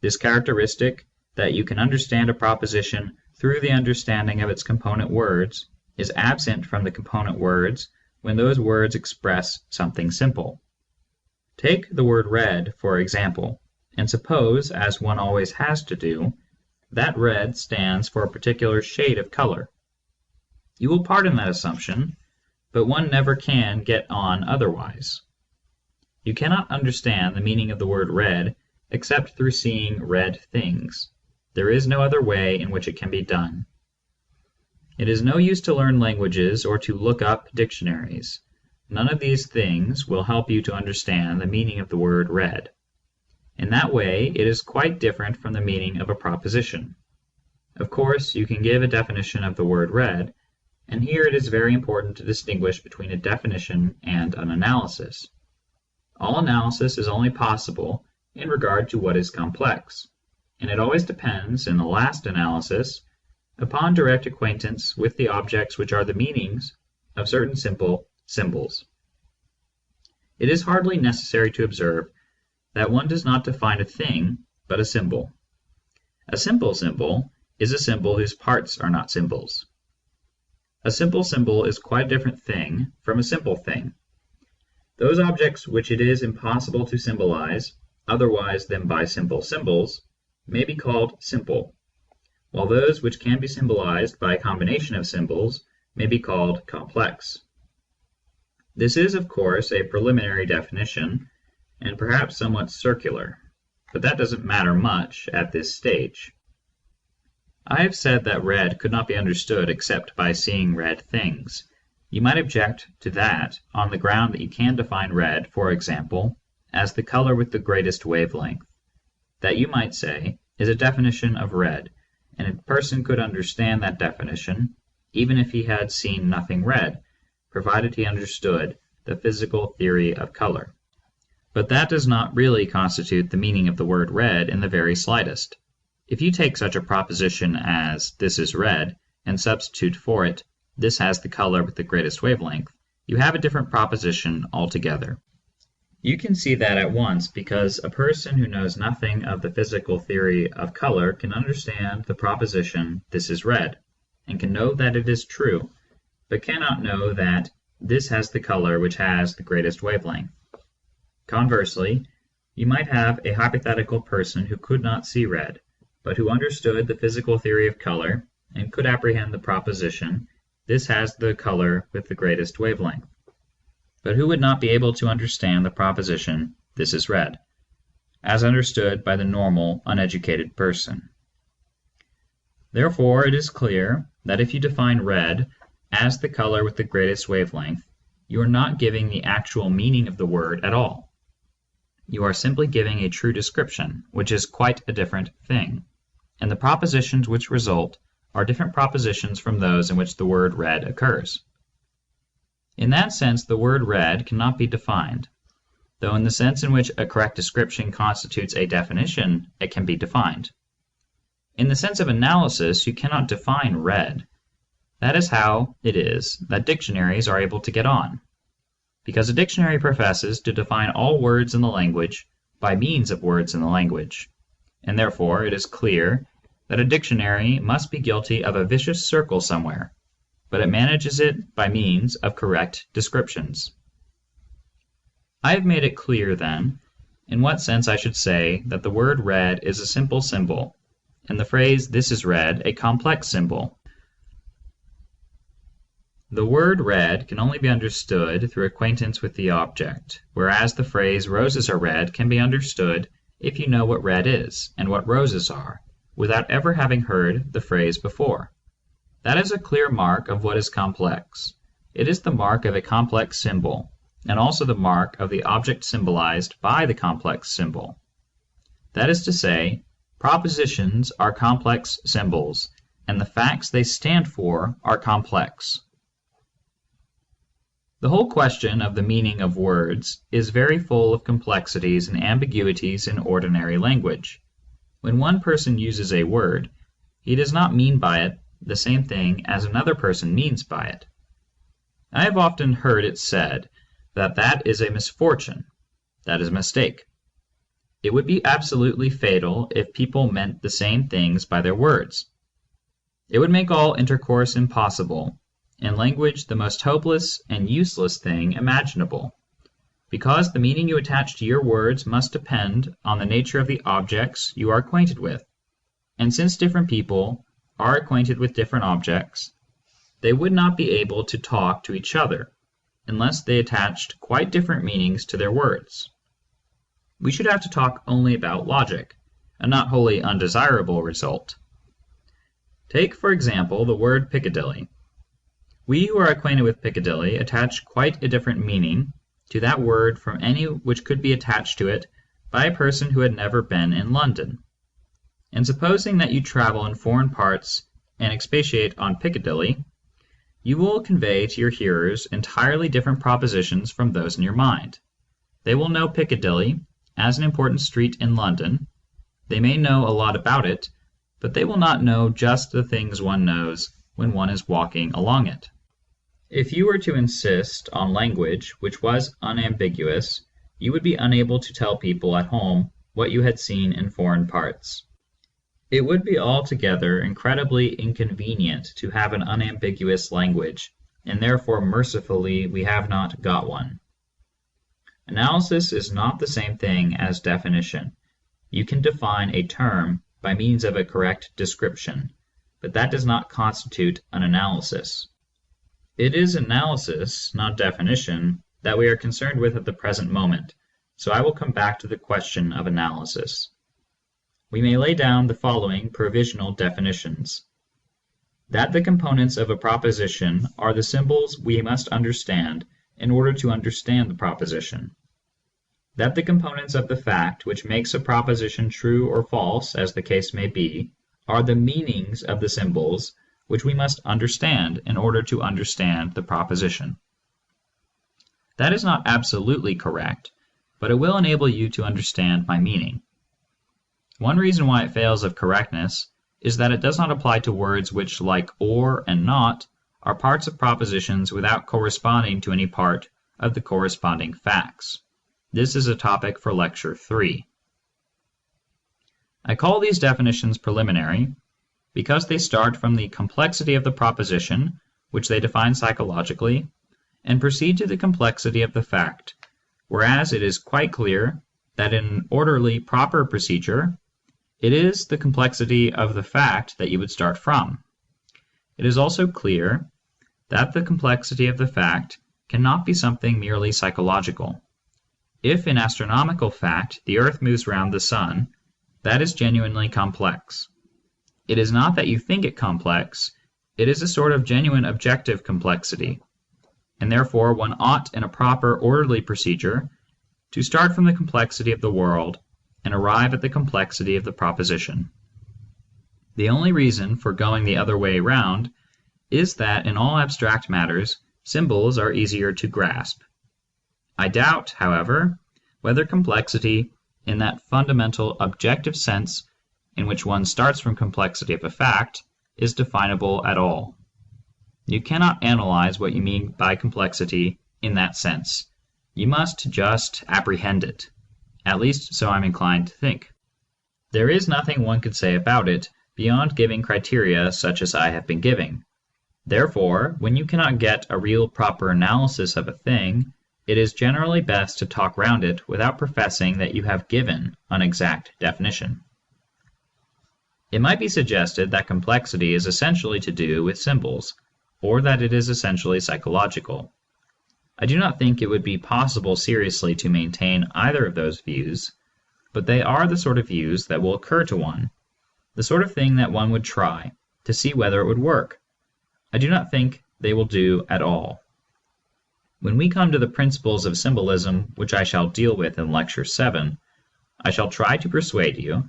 This characteristic, that you can understand a proposition through the understanding of its component words, is absent from the component words when those words express something simple. Take the word red, for example, and suppose, as one always has to do, that red stands for a particular shade of color. You will pardon that assumption, but one never can get on otherwise. You cannot understand the meaning of the word red except through seeing red things. There is no other way in which it can be done. It is no use to learn languages or to look up dictionaries. None of these things will help you to understand the meaning of the word red. In that way, it is quite different from the meaning of a proposition. Of course, you can give a definition of the word red, and here it is very important to distinguish between a definition and an analysis. All analysis is only possible in regard to what is complex, and it always depends, in the last analysis, upon direct acquaintance with the objects which are the meanings of certain simple symbols. It is hardly necessary to observe that one does not define a thing, but a symbol. A simple symbol is a symbol whose parts are not symbols. A simple symbol is quite a different thing from a simple thing. Those objects which it is impossible to symbolize otherwise than by simple symbols may be called simple, while those which can be symbolized by a combination of symbols may be called complex. This is, of course, a preliminary definition, and perhaps somewhat circular, but that doesn't matter much at this stage. I have said that red could not be understood except by seeing red things. You might object to that on the ground that you can define red, for example, as the color with the greatest wavelength. That, you might say, is a definition of red, and a person could understand that definition, even if he had seen nothing red, provided he understood the physical theory of color. But that does not really constitute the meaning of the word red in the very slightest. If you take such a proposition as "this is red" and substitute for it "this has the color with the greatest wavelength," you have a different proposition altogether. You can see that at once because a person who knows nothing of the physical theory of color can understand the proposition "this is red," and can know that it is true, but cannot know that this has the color which has the greatest wavelength. Conversely, you might have a hypothetical person who could not see red, but who understood the physical theory of color and could apprehend the proposition "this has the color with the greatest wavelength," but who would not be able to understand the proposition "this is red," as understood by the normal, uneducated person. Therefore, it is clear that if you define red as the color with the greatest wavelength, you are not giving the actual meaning of the word at all. You are simply giving a true description, which is quite a different thing, and the propositions which result are different propositions from those in which the word red occurs. In that sense, the word red cannot be defined, though in the sense in which a correct description constitutes a definition, it can be defined. In the sense of analysis, you cannot define red. That is how it is that dictionaries are able to get on, because a dictionary professes to define all words in the language by means of words in the language, and therefore it is clear that a dictionary must be guilty of a vicious circle somewhere, but it manages it by means of correct descriptions. I have made it clear, then, in what sense I should say that the word red is a simple symbol, and the phrase "this is red" a complex symbol. The word red can only be understood through acquaintance with the object, whereas the phrase "roses are red" can be understood if you know what red is and what roses are, without ever having heard the phrase before. That is a clear mark of what is complex. It is the mark of a complex symbol, and also the mark of the object symbolized by the complex symbol. That is to say, propositions are complex symbols, and the facts they stand for are complex. The whole question of the meaning of words is very full of complexities and ambiguities in ordinary language. When one person uses a word, he does not mean by it the same thing as another person means by it. I have often heard it said that that is a misfortune, that is a mistake. It would be absolutely fatal if people meant the same things by their words. It would make all intercourse impossible, and language the most hopeless and useless thing imaginable, because the meaning you attach to your words must depend on the nature of the objects you are acquainted with, and since different people are acquainted with different objects, they would not be able to talk to each other unless they attached quite different meanings to their words. We should have to talk only about logic, a not wholly undesirable result. Take, for example, the word Piccadilly. We who are acquainted with Piccadilly attach quite a different meaning to that word from any which could be attached to it by a person who had never been in London. And supposing that you travel in foreign parts and expatiate on Piccadilly, you will convey to your hearers entirely different propositions from those in your mind. They will know Piccadilly as an important street in London. They may know a lot about it, but they will not know just the things one knows when one is walking along it. If you were to insist on language which was unambiguous, you would be unable to tell people at home what you had seen in foreign parts. It would be altogether incredibly inconvenient to have an unambiguous language, and therefore mercifully we have not got one. Analysis is not the same thing as definition. You can define a term by means of a correct description, but that does not constitute an analysis. It is analysis, not definition, that we are concerned with at the present moment, so I will come back to the question of analysis. We may lay down the following provisional definitions: that the components of a proposition are the symbols we must understand in order to understand the proposition; that the components of the fact which makes a proposition true or false, as the case may be, are the meanings of the symbols which we must understand in order to understand the proposition. That is not absolutely correct, but it will enable you to understand my meaning. One reason why it fails of correctness is that it does not apply to words which, like or and not, are parts of propositions without corresponding to any part of the corresponding facts. This is a topic for Lecture 3. I call these definitions preliminary because they start from the complexity of the proposition, which they define psychologically, and proceed to the complexity of the fact, whereas it is quite clear that in an orderly, proper procedure, it is the complexity of the fact that you would start from. It is also clear that the complexity of the fact cannot be something merely psychological. If in astronomical fact the Earth moves round the Sun, that is genuinely complex. It is not that you think it complex, it is a sort of genuine objective complexity, and therefore one ought in a proper orderly procedure to start from the complexity of the world and arrive at the complexity of the proposition. The only reason for going the other way round is that in all abstract matters symbols are easier to grasp. I doubt, however, whether complexity, in that fundamental objective sense in which one starts from complexity of a fact, is definable at all. You cannot analyze what you mean by complexity in that sense. You must just apprehend it. At least so I'm inclined to think. There is nothing one could say about it beyond giving criteria such as I have been giving. Therefore, when you cannot get a real proper analysis of a thing, it is generally best to talk round it without professing that you have given an exact definition. It might be suggested that complexity is essentially to do with symbols, or that it is essentially psychological. I do not think it would be possible seriously to maintain either of those views, but they are the sort of views that will occur to one, the sort of thing that one would try, to see whether it would work. I do not think they will do at all. When we come to the principles of symbolism, which I shall deal with in Lecture 7, I shall try to persuade you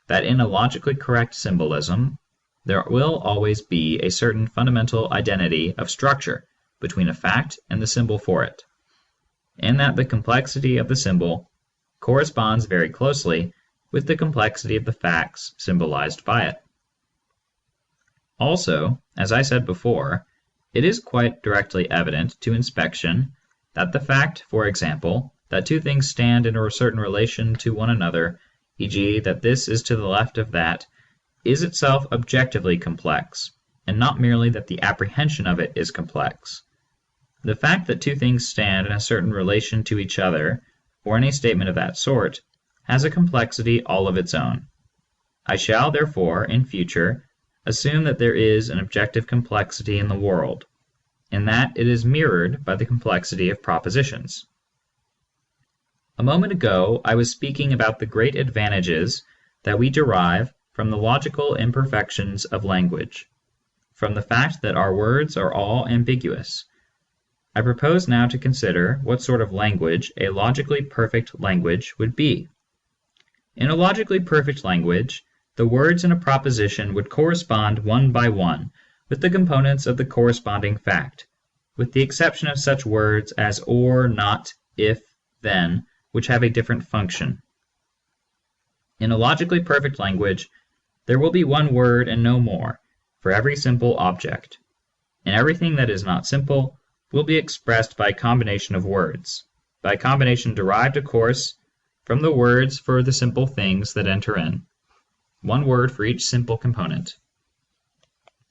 that in a logically correct symbolism, there will always be a certain fundamental identity of structure between a fact and the symbol for it, and that the complexity of the symbol corresponds very closely with the complexity of the facts symbolized by it. Also, as I said before, it is quite directly evident to inspection that the fact, for example, that two things stand in a certain relation to one another, e.g., that this is to the left of that, is itself objectively complex, and not merely that the apprehension of it is complex. The fact that two things stand in a certain relation to each other, or any statement of that sort, has a complexity all of its own. I shall, therefore, in future, assume that there is an objective complexity in the world, and that it is mirrored by the complexity of propositions. A moment ago I was speaking about the great advantages that we derive from the logical imperfections of language, from the fact that our words are all ambiguous. I propose now to consider what sort of language a logically perfect language would be. In a logically perfect language, the words in a proposition would correspond one by one with the components of the corresponding fact, with the exception of such words as or, not, if, then, which have a different function. In a logically perfect language, there will be one word and no more for every simple object, and everything that is not simple will be expressed by a combination of words, by a combination derived, of course, from the words for the simple things that enter in, one word for each simple component.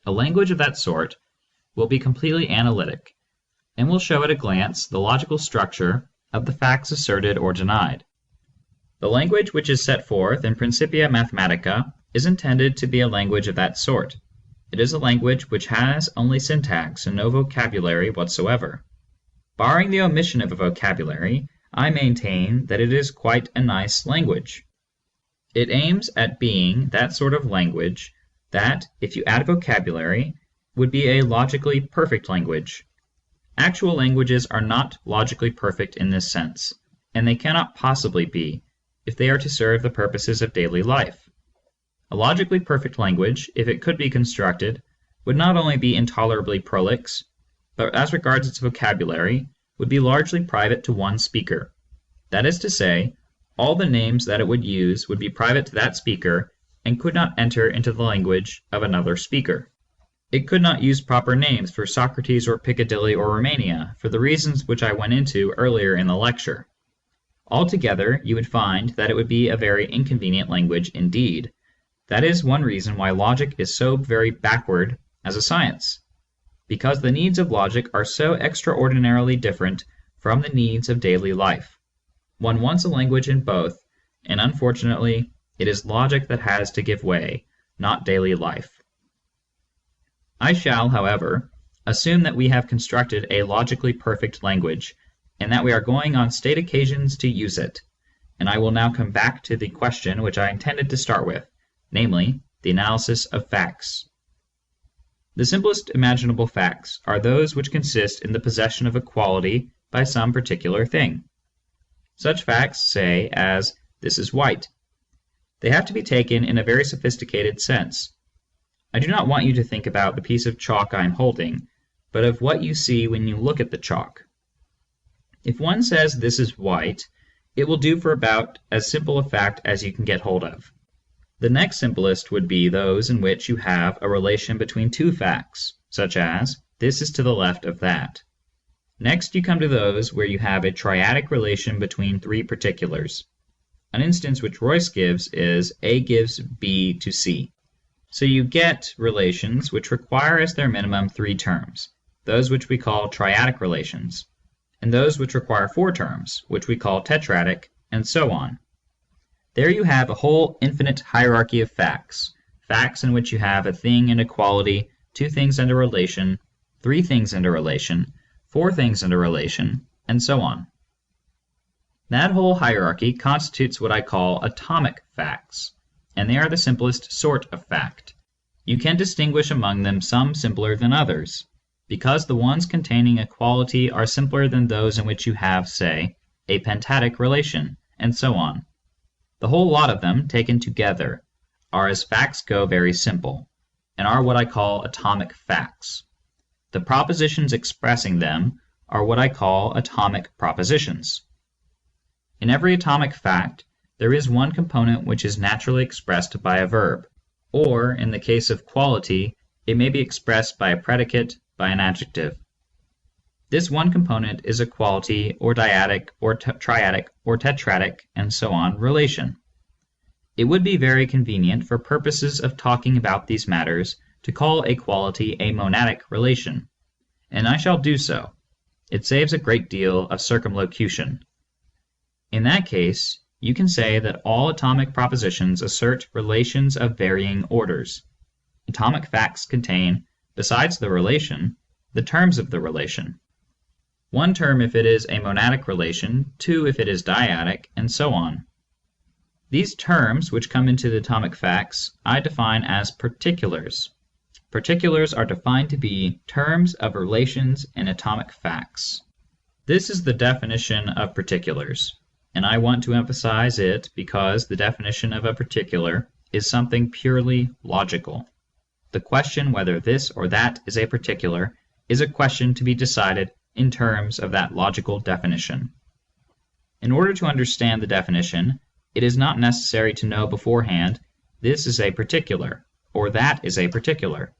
A language of that sort will be completely analytic, and will show at a glance the logical structure of the facts asserted or denied. The language which is set forth in Principia Mathematica is intended to be a language of that sort. It is a language which has only syntax and no vocabulary whatsoever. Barring the omission of a vocabulary, I maintain that it is quite a nice language. It aims at being that sort of language that, if you add vocabulary, would be a logically perfect language. Actual languages are not logically perfect in this sense, and they cannot possibly be, if they are to serve the purposes of daily life. A logically perfect language, if it could be constructed, would not only be intolerably prolix, but as regards its vocabulary, would be largely private to one speaker. That is to say, all the names that it would use would be private to that speaker and could not enter into the language of another speaker. It could not use proper names for Socrates or Piccadilly or Romania, for the reasons which I went into earlier in the lecture. Altogether, you would find that it would be a very inconvenient language indeed. That is one reason why logic is so very backward as a science, because the needs of logic are so extraordinarily different from the needs of daily life. One wants a language in both, and unfortunately, it is logic that has to give way, not daily life. I shall, however, assume that we have constructed a logically perfect language, and that we are going on state occasions to use it, and I will now come back to the question which I intended to start with, namely, the analysis of facts. The simplest imaginable facts are those which consist in the possession of a quality by some particular thing. Such facts say as, "This is white." They have to be taken in a very sophisticated sense. I do not want you to think about the piece of chalk I am holding, but of what you see when you look at the chalk. If one says this is white, it will do for about as simple a fact as you can get hold of. The next simplest would be those in which you have a relation between two facts, such as this is to the left of that. Next you come to those where you have a triadic relation between three particulars. An instance which Royce gives is A gives B to C. So you get relations which require as their minimum 3 terms, those which we call triadic relations, and those which require 4 terms, which we call tetradic, and so on. There you have a whole infinite hierarchy of facts, facts in which you have a thing and a quality, 2 things and a relation, 3 things and a relation, 4 things and a relation, and so on. That whole hierarchy constitutes what I call atomic facts, and they are the simplest sort of fact. You can distinguish among them some simpler than others, because the ones containing a quality are simpler than those in which you have, say, a pentadic relation, and so on. The whole lot of them, taken together, are as facts go very simple, and are what I call atomic facts. The propositions expressing them are what I call atomic propositions. In every atomic fact, there is one component which is naturally expressed by a verb, or, in the case of quality, it may be expressed by a predicate, by an adjective. This one component is a quality, or dyadic, or triadic, or tetradic, and so on relation. It would be very convenient for purposes of talking about these matters to call a quality a monadic relation, and I shall do so. It saves a great deal of circumlocution. In that case, you can say that all atomic propositions assert relations of varying orders. Atomic facts contain, besides the relation, the terms of the relation. 1 term if it is a monadic relation, 2 if it is dyadic, and so on. These terms which come into the atomic facts I define as particulars. Particulars are defined to be terms of relations in atomic facts. This is the definition of particulars, and I want to emphasize it because the definition of a particular is something purely logical. The question whether this or that is a particular is a question to be decided in terms of that logical definition. In order to understand the definition, it is not necessary to know beforehand this is a particular or that is a particular.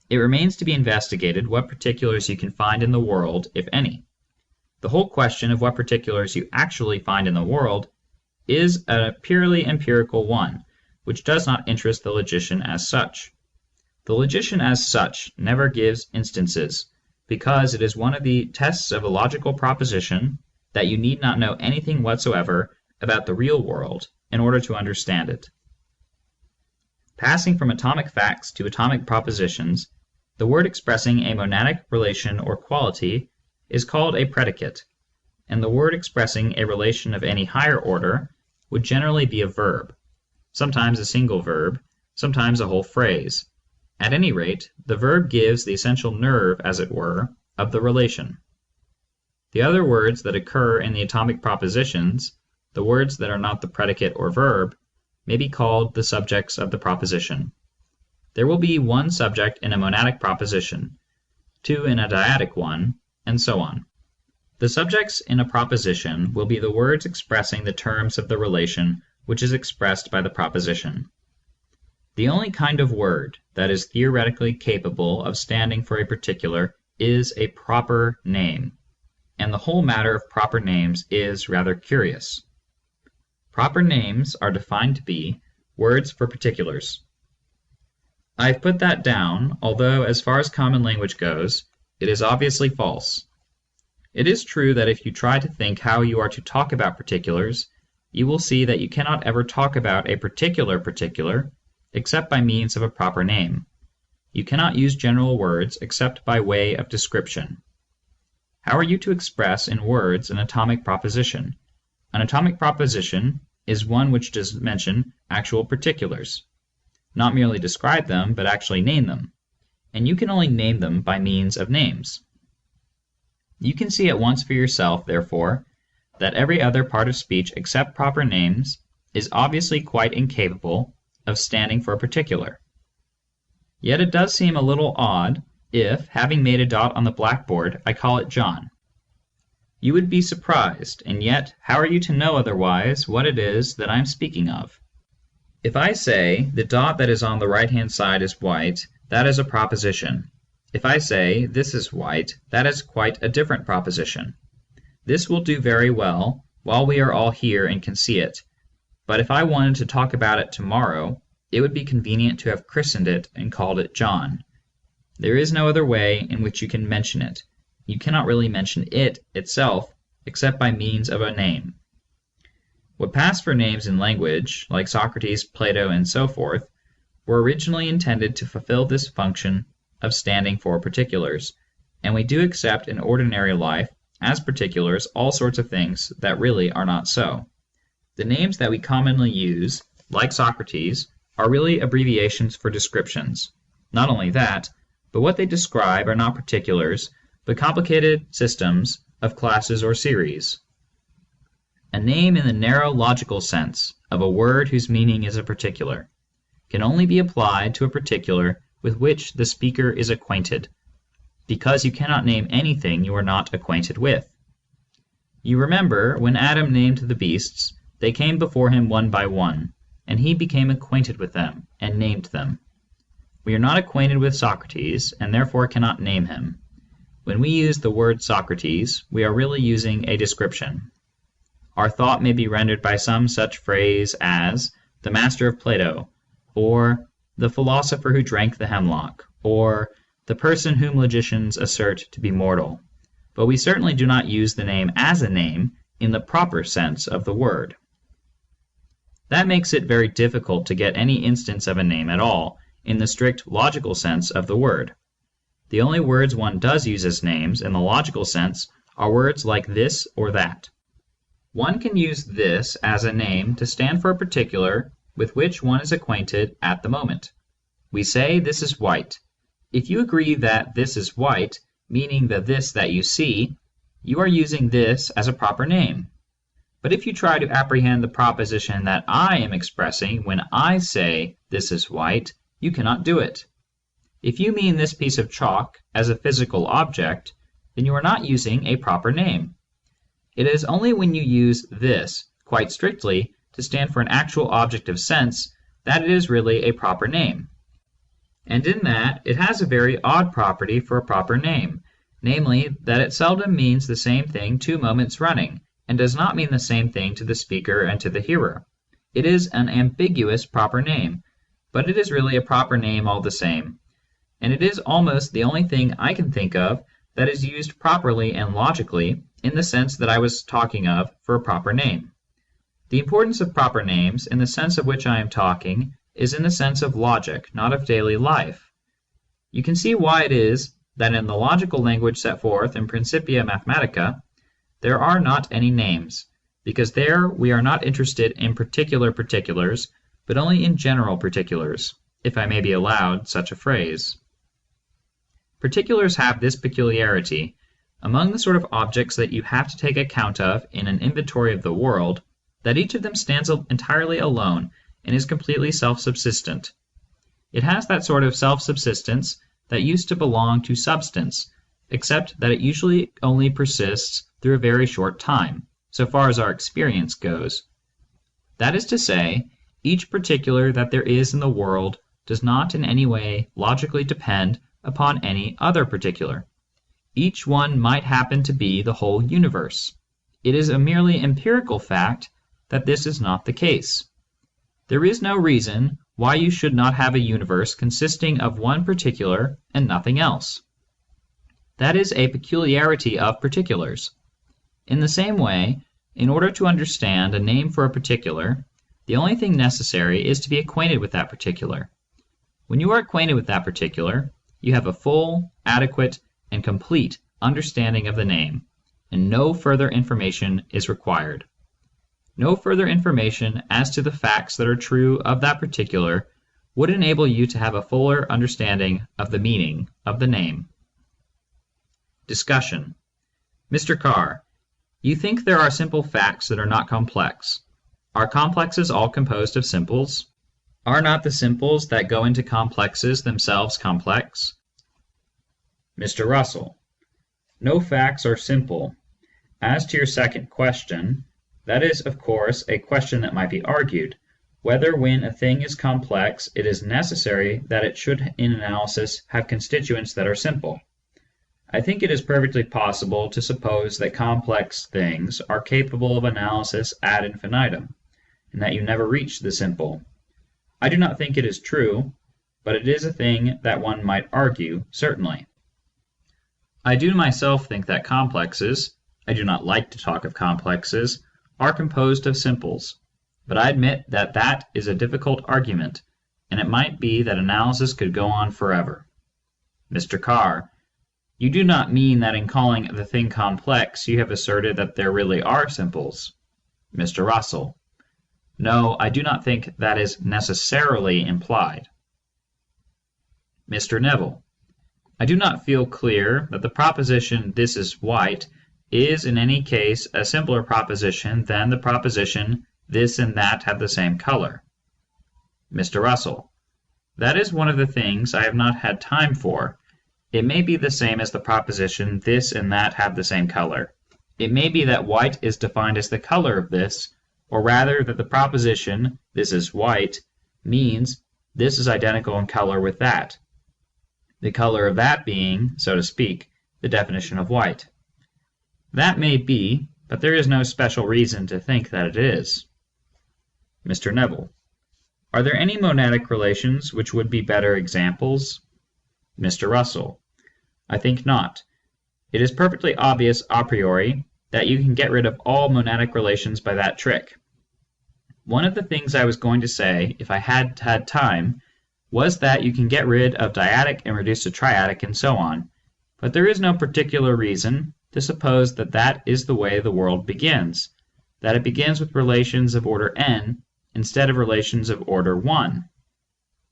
It remains to be investigated what particulars you can find in the world, if any. The whole question of what particulars you actually find in the world is a purely empirical one, which does not interest the logician as such. The logician as such never gives instances, because it is one of the tests of a logical proposition that you need not know anything whatsoever about the real world in order to understand it. Passing from atomic facts to atomic propositions, the word expressing a monadic relation or quality is called a predicate, and the word expressing a relation of any higher order would generally be a verb, sometimes a single verb, sometimes a whole phrase. At any rate, the verb gives the essential nerve, as it were, of the relation. The other words that occur in the atomic propositions, the words that are not the predicate or verb, may be called the subjects of the proposition. There will be 1 subject in a monadic proposition, 2 in a dyadic one, and so on. The subjects in a proposition will be the words expressing the terms of the relation which is expressed by the proposition. The only kind of word that is theoretically capable of standing for a particular is a proper name, and the whole matter of proper names is rather curious. Proper names are defined to be words for particulars. I have put that down, although as far as common language goes, it is obviously false. It is true that if you try to think how you are to talk about particulars, you will see that you cannot ever talk about a particular except by means of a proper name. You cannot use general words except by way of description. How are you to express in words an atomic proposition? An atomic proposition is one which does mention actual particulars. Not merely describe them, but actually name them. And you can only name them by means of names. You can see at once for yourself, therefore, that every other part of speech except proper names is obviously quite incapable of standing for a particular. Yet it does seem a little odd if, having made a dot on the blackboard, I call it John. You would be surprised, and yet how are you to know otherwise what it is that I am speaking of? If I say, the dot that is on the right-hand side is white, that is a proposition. If I say, this is white, that is quite a different proposition. This will do very well while we are all here and can see it, but if I wanted to talk about it tomorrow, it would be convenient to have christened it and called it John. There is no other way in which you can mention it. You cannot really mention it itself except by means of a name. What passed for names in language, like Socrates, Plato, and so forth, were originally intended to fulfill this function of standing for particulars, and we do accept in ordinary life as particulars all sorts of things that really are not so. The names that we commonly use, like Socrates, are really abbreviations for descriptions. Not only that, but what they describe are not particulars, but complicated systems of classes or series. A name in the narrow logical sense of a word whose meaning is a particular can only be applied to a particular with which the speaker is acquainted, because you cannot name anything you are not acquainted with. You remember, when Adam named the beasts, they came before him one by one, and he became acquainted with them, and named them. We are not acquainted with Socrates, and therefore cannot name him. When we use the word Socrates, we are really using a description. Our thought may be rendered by some such phrase as the master of Plato, or the philosopher who drank the hemlock, or the person whom logicians assert to be mortal, but we certainly do not use the name as a name in the proper sense of the word. That makes it very difficult to get any instance of a name at all in the strict logical sense of the word. The only words one does use as names in the logical sense are words like this or that. One can use this as a name to stand for a particular with which one is acquainted at the moment. We say this is white. If you agree that this is white, meaning the this that you see, you are using this as a proper name. But if you try to apprehend the proposition that I am expressing when I say this is white, you cannot do it. If you mean this piece of chalk as a physical object, then you are not using a proper name. It is only when you use this, quite strictly, to stand for an actual object of sense that it is really a proper name. And in that, it has a very odd property for a proper name, namely that it seldom means the same thing 2 moments running, and does not mean the same thing to the speaker and to the hearer. It is an ambiguous proper name, but it is really a proper name all the same, and it is almost the only thing I can think of that is used properly and logically in the sense that I was talking of for a proper name. The importance of proper names, in the sense of which I am talking, is in the sense of logic, not of daily life. You can see why it is that in the logical language set forth in Principia Mathematica, there are not any names, because there we are not interested in particular particulars, but only in general particulars, if I may be allowed such a phrase. Particulars have this peculiarity: among the sort of objects that you have to take account of in an inventory of the world, that each of them stands entirely alone and is completely self-subsistent. It has that sort of self-subsistence that used to belong to substance, except that it usually only persists through a very short time, so far as our experience goes. That is to say, each particular that there is in the world does not in any way logically depend upon any other particular. Each one might happen to be the whole universe. It is a merely empirical fact that this is not the case. There is no reason why you should not have a universe consisting of one particular and nothing else. That is a peculiarity of particulars. In the same way, in order to understand a name for a particular, the only thing necessary is to be acquainted with that particular. When you are acquainted with that particular, you have a full, adequate, and complete understanding of the name, and no further information is required. No further information as to the facts that are true of that particular would enable you to have a fuller understanding of the meaning of the name. Discussion. Mr. Carr, you think there are simple facts that are not complex. Are complexes all composed of simples? Are not the simples that go into complexes themselves complex? Mr. Russell, no facts are simple. As to your second question, that is, of course, a question that might be argued, whether when a thing is complex it is necessary that it should in analysis have constituents that are simple. I think it is perfectly possible to suppose that complex things are capable of analysis ad infinitum, and that you never reach the simple. I do not think it is true, but it is a thing that one might argue, certainly. I do myself think that complexes — I do not like to talk of complexes — are composed of simples, but I admit that that is a difficult argument, and it might be that analysis could go on forever. Mr. Carr: You do not mean that in calling the thing complex you have asserted that there really are simples? Mr. Russell: No, I do not think that is necessarily implied. Mr. Neville: I do not feel clear that the proposition "this is white" is in any case a simpler proposition than the proposition "this and that have the same color." Mr. Russell: That is one of the things I have not had time for. It may be the same as the proposition "this and that have the same color." It may be that white is defined as the color of this, or rather that the proposition "this is white" means this is identical in color with that, the color of that being, so to speak, the definition of white. That may be, but there is no special reason to think that it is. Mr. Neville: Are there any monadic relations which would be better examples? Mr. Russell: I think not. It is perfectly obvious a priori that you can get rid of all monadic relations by that trick. One of the things I was going to say, if I had had time, was that you can get rid of dyadic and reduce to triadic and so on, but there is no particular reason to suppose that that is the way the world begins, that it begins with relations of order n instead of relations of order 1.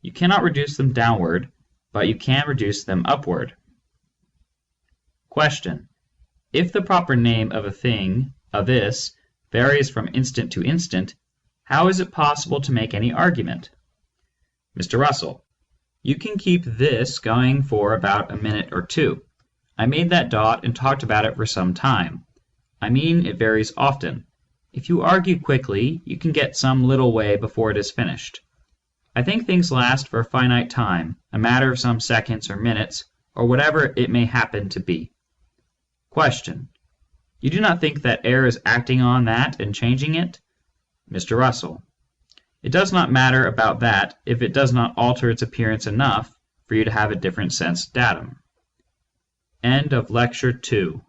You cannot reduce them downward, but you can reduce them upward. Question: If the proper name of a thing, a this, varies from instant to instant, how is it possible to make any argument? Mr. Russell: You can keep this going for about a minute or two. I made that dot and talked about it for some time. I mean it varies often. If you argue quickly, you can get some little way before it is finished. I think things last for a finite time, a matter of some seconds or minutes, or whatever it may happen to be. Question: You do not think that air is acting on that and changing it? Mr. Russell: It does not matter about that if it does not alter its appearance enough for you to have a different sense datum. End of Lecture 2.